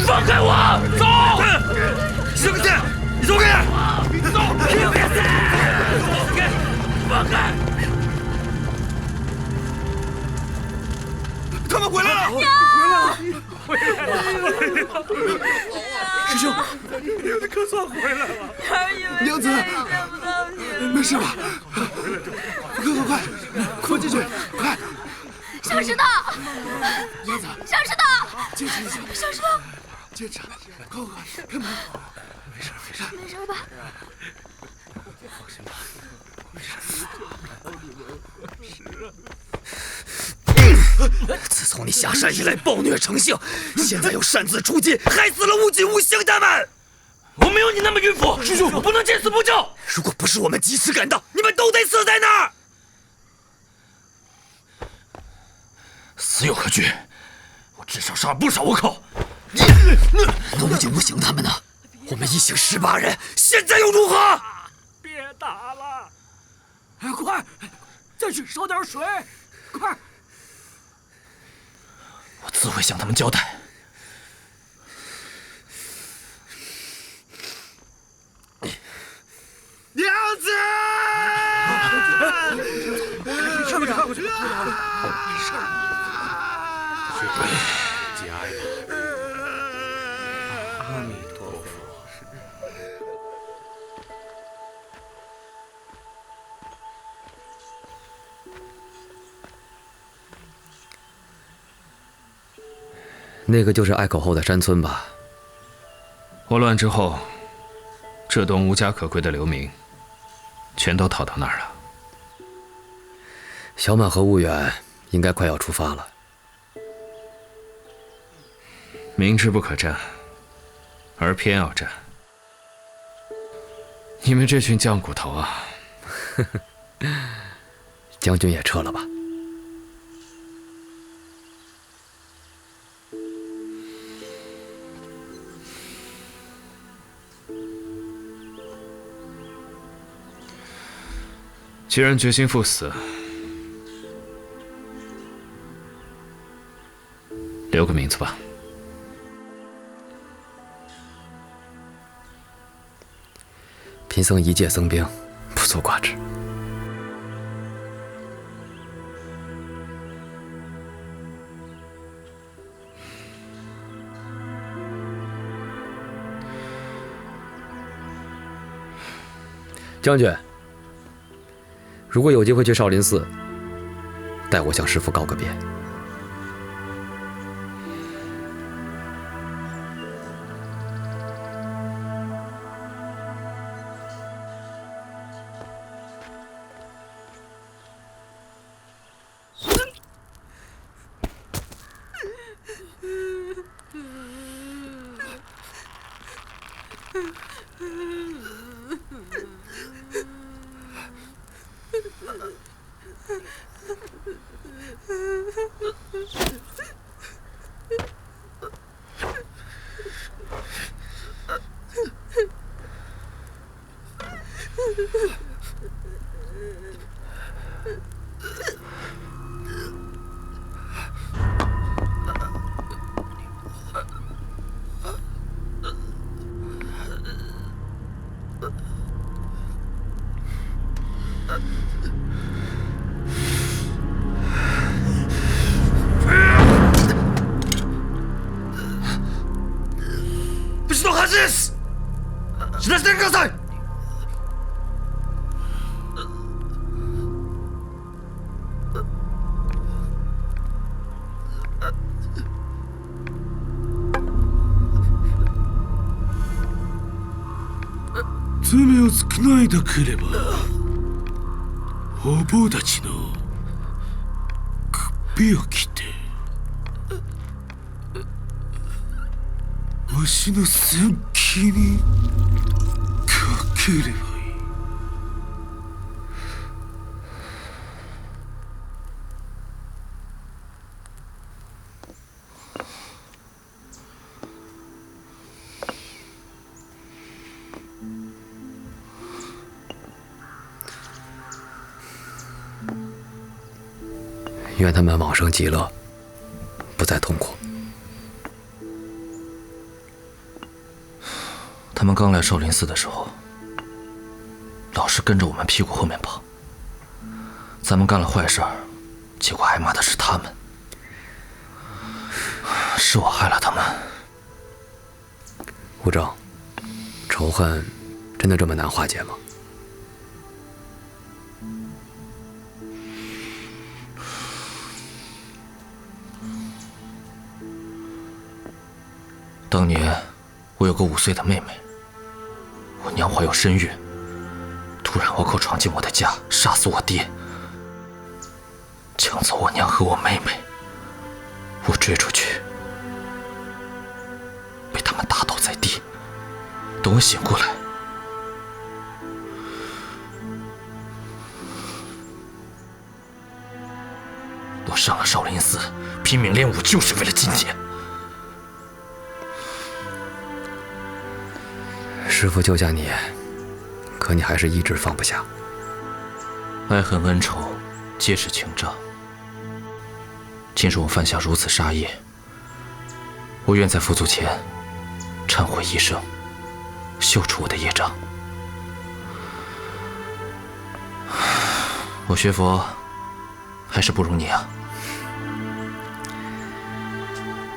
Speaker 3: 放开我！走！什么事？你走开！走！放开！
Speaker 14: 他们回来了！回来了！师兄，
Speaker 1: 娘子可算回来了。
Speaker 14: 娘子，没事吧？快，快进去，快！
Speaker 12: 小石头，
Speaker 14: 娘子，
Speaker 12: 小石头，
Speaker 14: 坚持一下，
Speaker 12: 小石头，
Speaker 14: 坚持，快，开门！
Speaker 12: 没事吧？
Speaker 14: 放心吧，
Speaker 7: 自从你下山以来暴虐成性，现在又擅自出击，害死了无尽无形他们。
Speaker 3: 我没有你那么迂腐，师兄，我不能见死不救。
Speaker 7: 如果不是我们及时赶到，你们都得死在那儿。
Speaker 3: 死有何惧？我至少杀了不少倭寇。
Speaker 7: 那无尽无形他们呢？我们一行18人，现在又如何？
Speaker 14: 别打了！快，再去烧点水，快！
Speaker 3: 我自会向他们交代。
Speaker 14: 娘子！上面看过去。
Speaker 1: 节哀吧。阿弥陀佛。
Speaker 7: 那个就是隘口后的山村吧？
Speaker 3: 倭乱之后，这栋无家可归的流民，全都逃到那儿了。
Speaker 7: 小满和婺远应该快要出发了。
Speaker 3: 明知不可战，而偏要战。你们这群犟骨头啊！
Speaker 7: 将军也撤了吧？
Speaker 3: 既然决心赴死，留个名字吧。
Speaker 7: 贫僧一介僧兵，不做挂齿。将军。如果有机会去少林寺，带我向师父告个别。
Speaker 1: 爪をつくないでくれば、お坊たちの首を切って、わしの戦記にかければいい。
Speaker 7: 愿他们往生极乐，不再痛苦。
Speaker 4: 他们刚来少林寺的时候，老是跟着我们屁股后面跑。咱们干了坏事儿，结果挨骂的是他们，是我害了他们。
Speaker 7: 吴正，仇恨真的这么难化解吗？
Speaker 4: 当年我有个5岁的妹妹，我娘怀有身孕，突然倭寇闯进我的家，杀死我爹，抢走我娘和我妹妹。我追出去，被他们打倒在地。等我醒过来，我上了少林寺，拼命练武，就是为了金钱。
Speaker 7: 师父救下你，可你还是一直放不下。
Speaker 4: 爱恨恩仇，皆是情障。今日我犯下如此杀业，我愿在佛祖前忏悔一生，消除我的业障。我学佛还是不如你啊！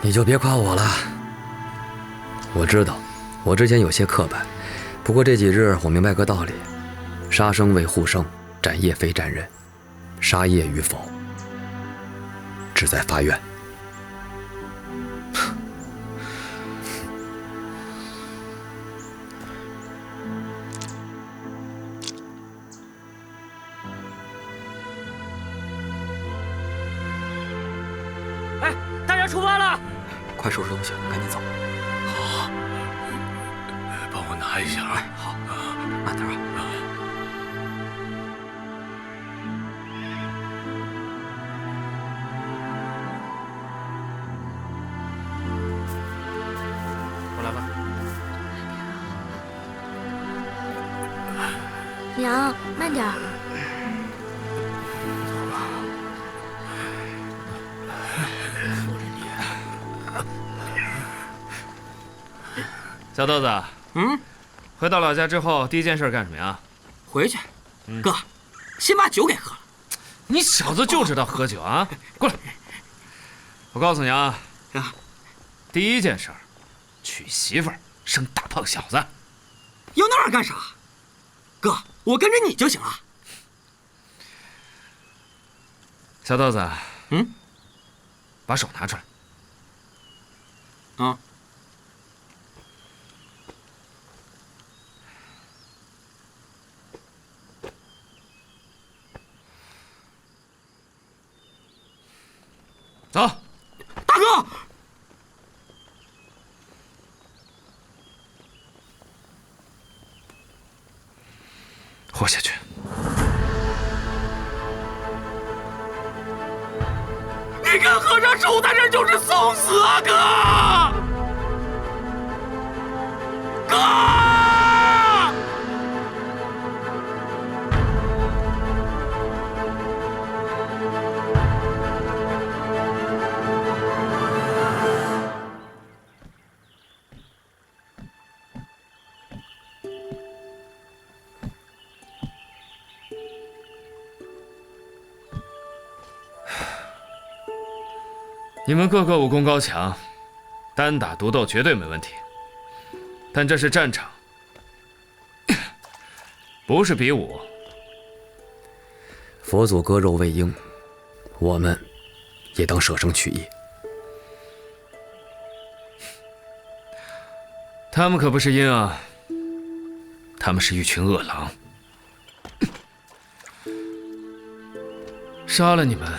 Speaker 7: 你就别夸我了。我知道，我之前有些刻板，不过这几日我明白个道理：杀生为护生，斩业非斩人。杀业与否，只在发愿。
Speaker 13: 哎，大家出发了！
Speaker 7: 快收拾东西，赶紧走。
Speaker 1: 好，帮我拿一下。
Speaker 7: 哎，好，慢点啊。
Speaker 6: 我来吧。
Speaker 12: 娘，慢点儿。
Speaker 3: 小豆子，回到老家之后，第一件事干什么呀？
Speaker 2: 回去，哥，先把酒给喝了。
Speaker 3: 你小子就知道喝酒啊！过来，我告诉你啊，第一件事，娶媳妇儿，生大胖小子。
Speaker 2: 要那儿干啥？哥，我跟着你就行了。
Speaker 3: 小豆子，把手拿出来。
Speaker 2: 啊。
Speaker 3: 走，
Speaker 2: 大哥，
Speaker 3: 活下去。
Speaker 2: 你跟和尚手在这就是送死啊，哥！哥！
Speaker 3: 你们个个武功高强，单打独斗绝对没问题。但这是战场，不是比武。
Speaker 7: 佛祖割肉喂鹰，我们也当舍生取义。
Speaker 3: 他们可不是鹰啊，他们是一群恶狼。杀了你们，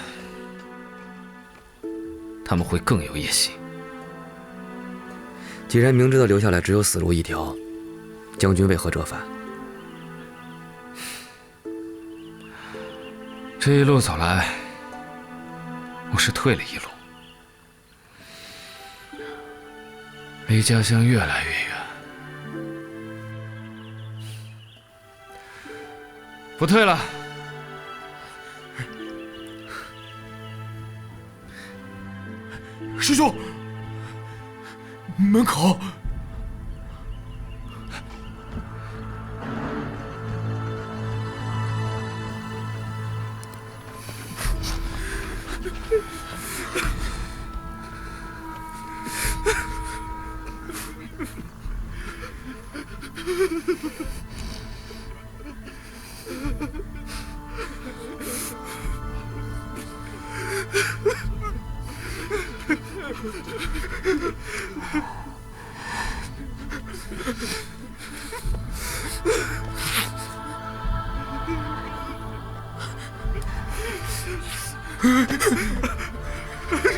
Speaker 3: 他们会更有野心。
Speaker 7: 既然明知道留下来只有死路一条，将军为何折返？
Speaker 3: 这一路走来，我是退了一路，离家乡越来越远。不退了。
Speaker 14: 师兄，门口。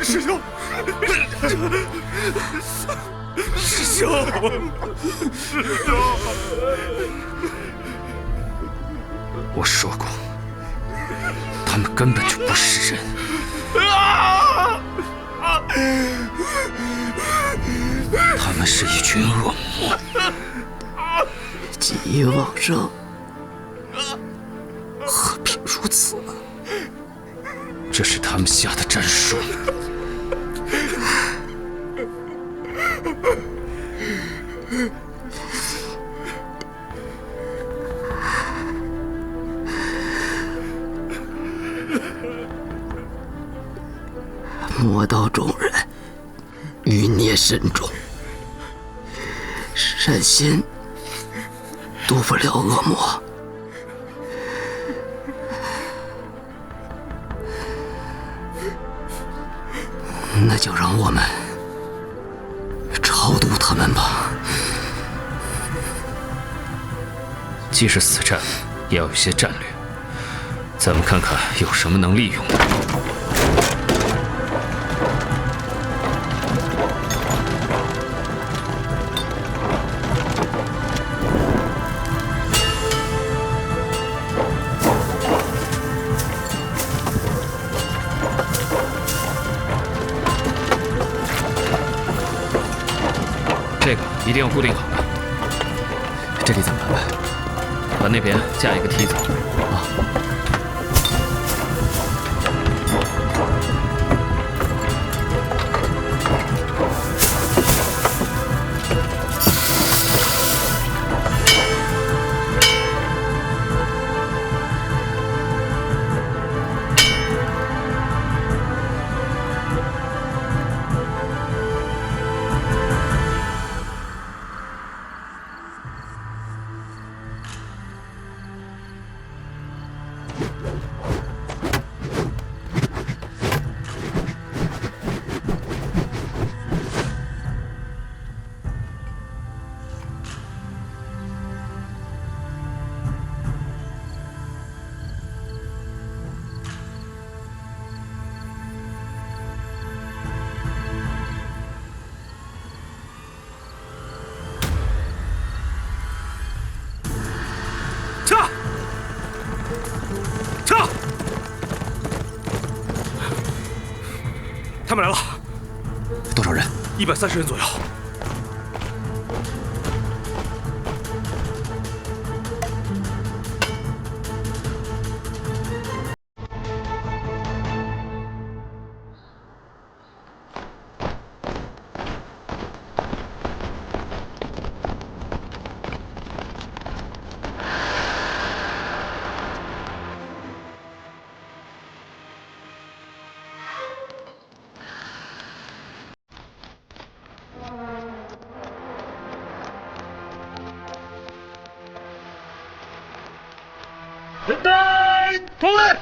Speaker 14: 师兄，师兄，
Speaker 3: 我说过，他们根本就不是人。他们是一群恶魔，
Speaker 2: 记忆旺盛，何必如此？
Speaker 3: 这是他们下的战术。
Speaker 2: 魔道中人，余孽深重，善心渡不了恶魔。那就让我们超度他们吧。
Speaker 3: 既是死战，也要有些战略。咱们看看有什么能利用的。这个一定要固定好了。
Speaker 7: 这里怎么办？
Speaker 3: 把那边架一个梯子。
Speaker 7: 啊。
Speaker 14: 他们来了，
Speaker 7: 多少人
Speaker 14: ？130人左右。
Speaker 5: 人带出来！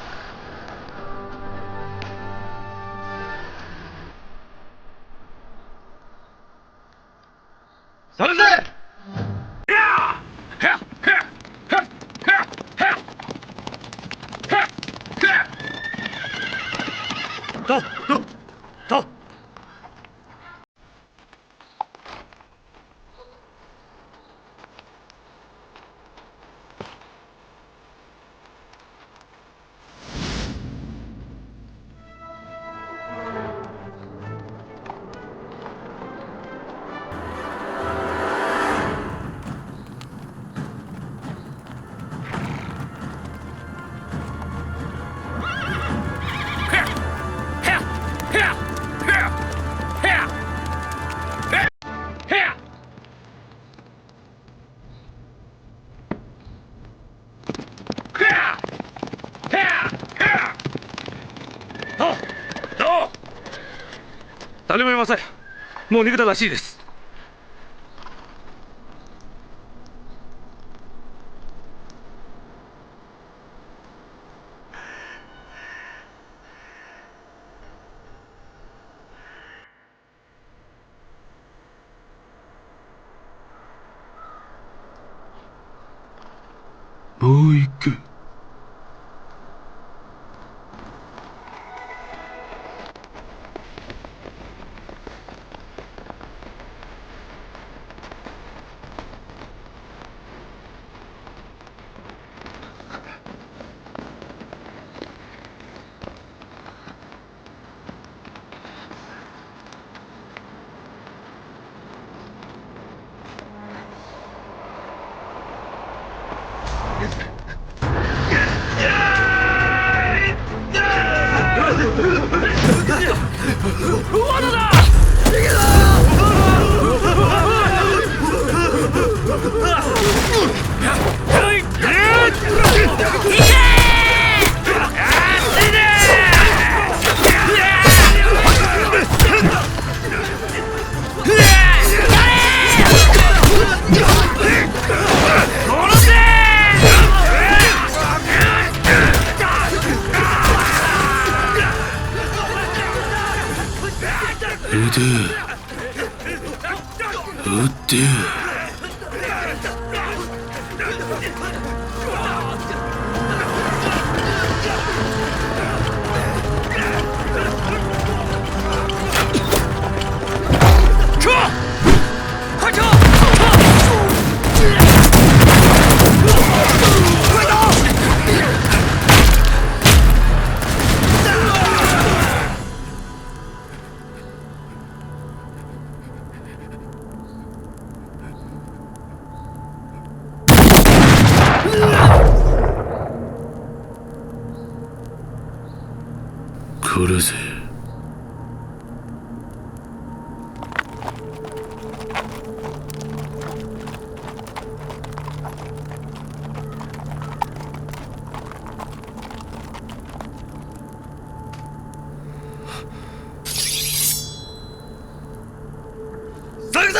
Speaker 5: 三十！呀！呀！呀！呀！呀！呀！呀！走走走！
Speaker 3: 誰もいません。もう逃げたらしいです。
Speaker 1: もう行く。
Speaker 5: 罠だ！
Speaker 1: 撃って
Speaker 5: 撤！快撤！快走！
Speaker 1: 殺せ。
Speaker 5: 三个字！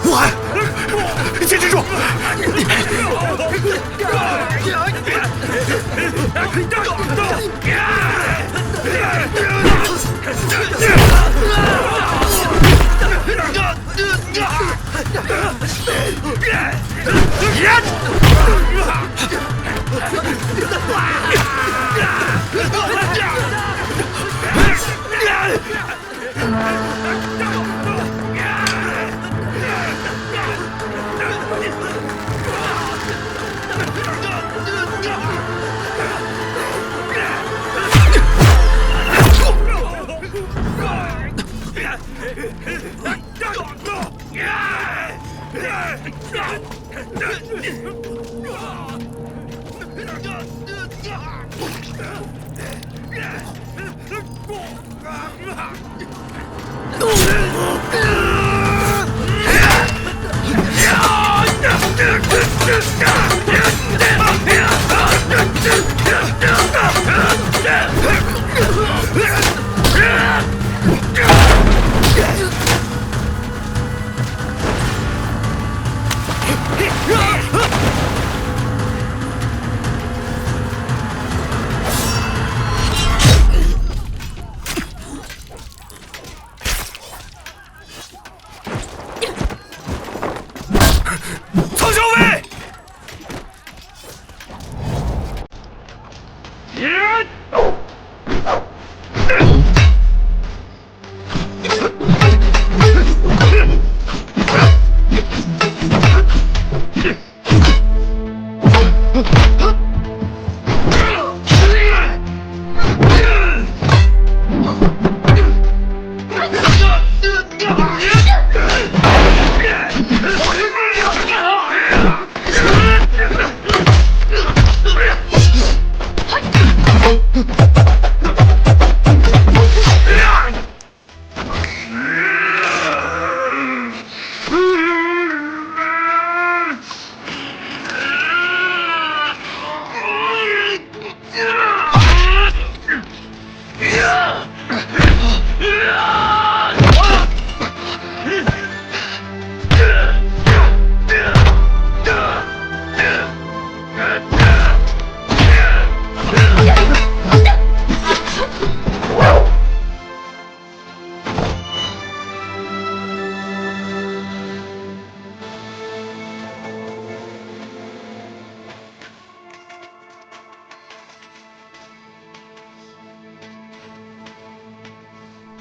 Speaker 14: 武海，坚持住！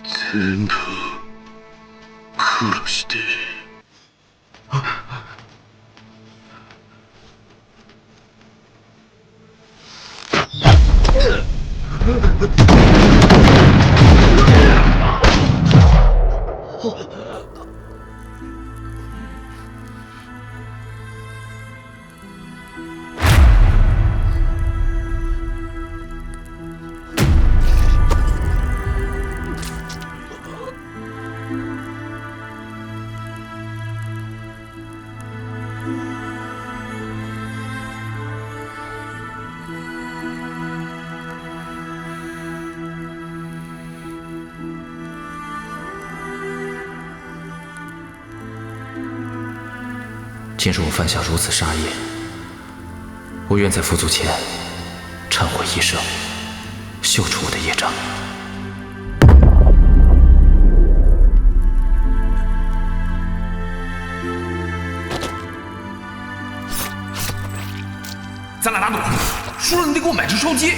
Speaker 1: 全部殺して。
Speaker 4: 今日我犯下如此杀业，我愿在佛祖前忏悔一生，修除我的业障。
Speaker 3: 咱俩打赌，输了你得给我买只烧鸡。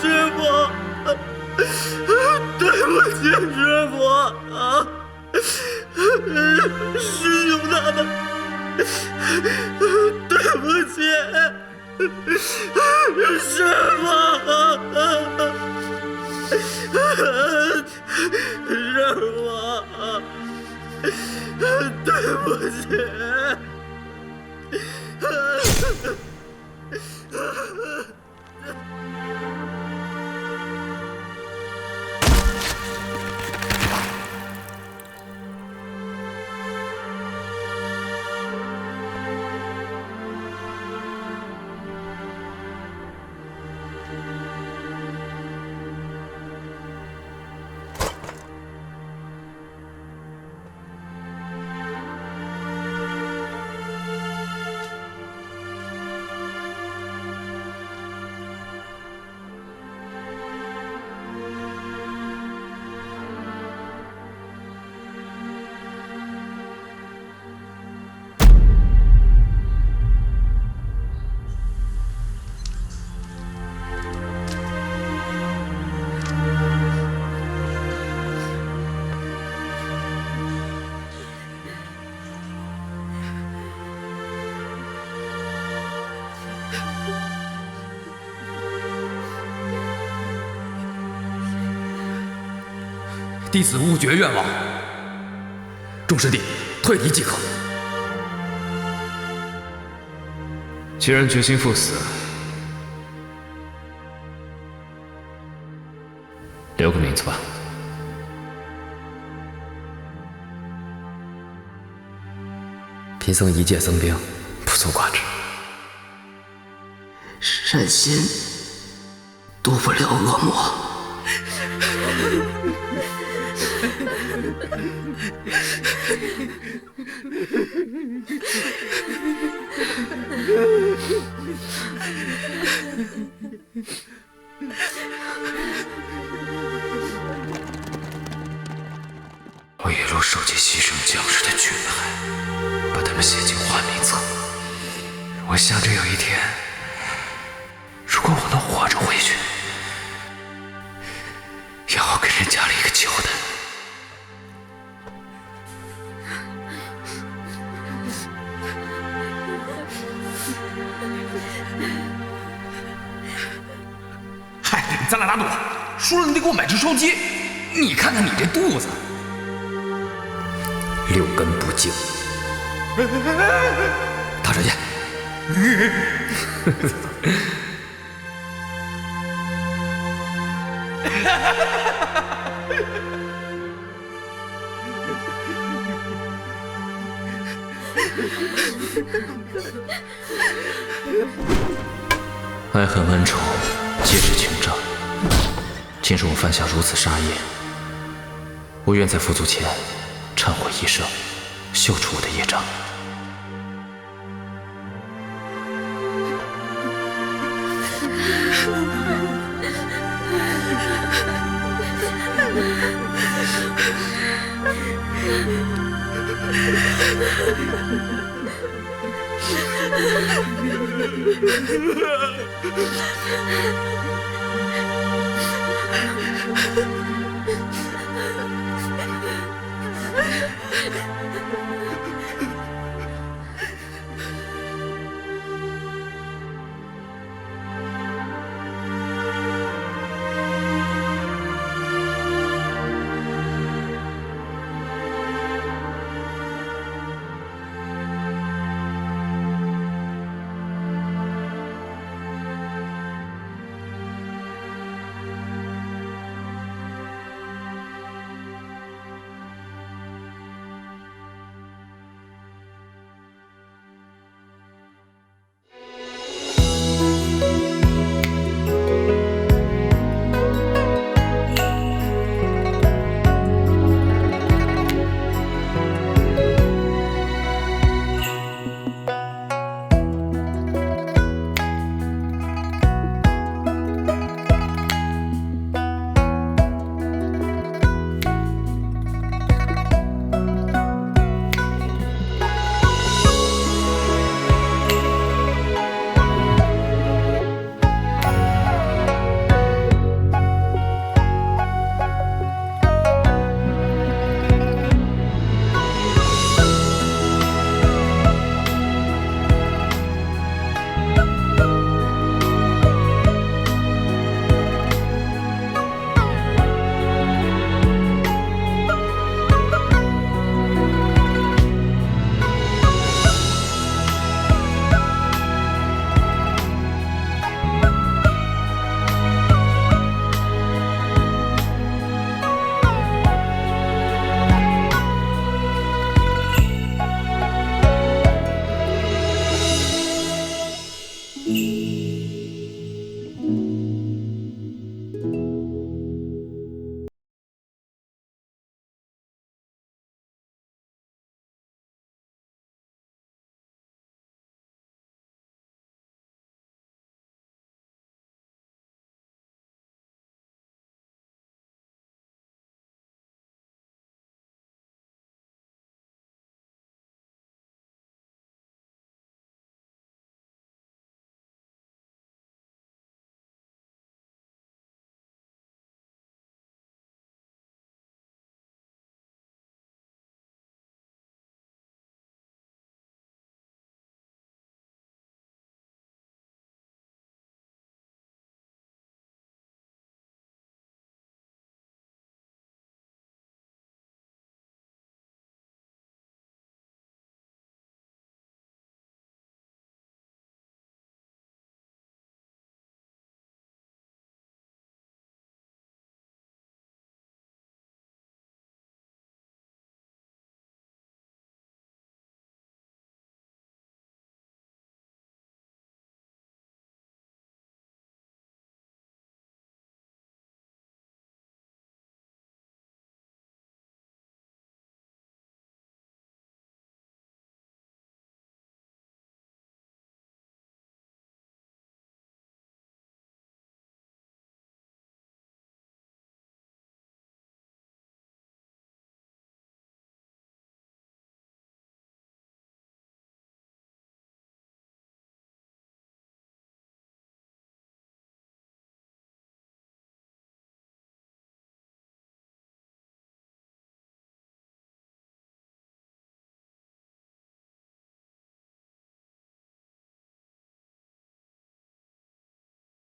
Speaker 16: 师傅，对不起，师傅啊！师兄他们，对不起，师傅，师傅，对不起。
Speaker 7: 弟子误决愿望，众师弟退敌即可。
Speaker 4: 既然决心赴死，留个名字吧。
Speaker 7: 贫僧一介僧兵，不足挂齿。
Speaker 2: 善心渡不了恶魔。
Speaker 4: 我一路受尽牺牲将士的俊海，把他们写进幻冥册。我想着有一天，如果我能活着回去，也好给人家里一个交代。
Speaker 6: 嗨，咱俩打赌，输了你得给我买只烧鸡。你看看你这肚子
Speaker 7: ，6根不净。打出去。
Speaker 4: 爱恨恩仇，皆是情债。今日我犯下如此杀业，我愿在佛祖前忏悔一生，消除我的业障。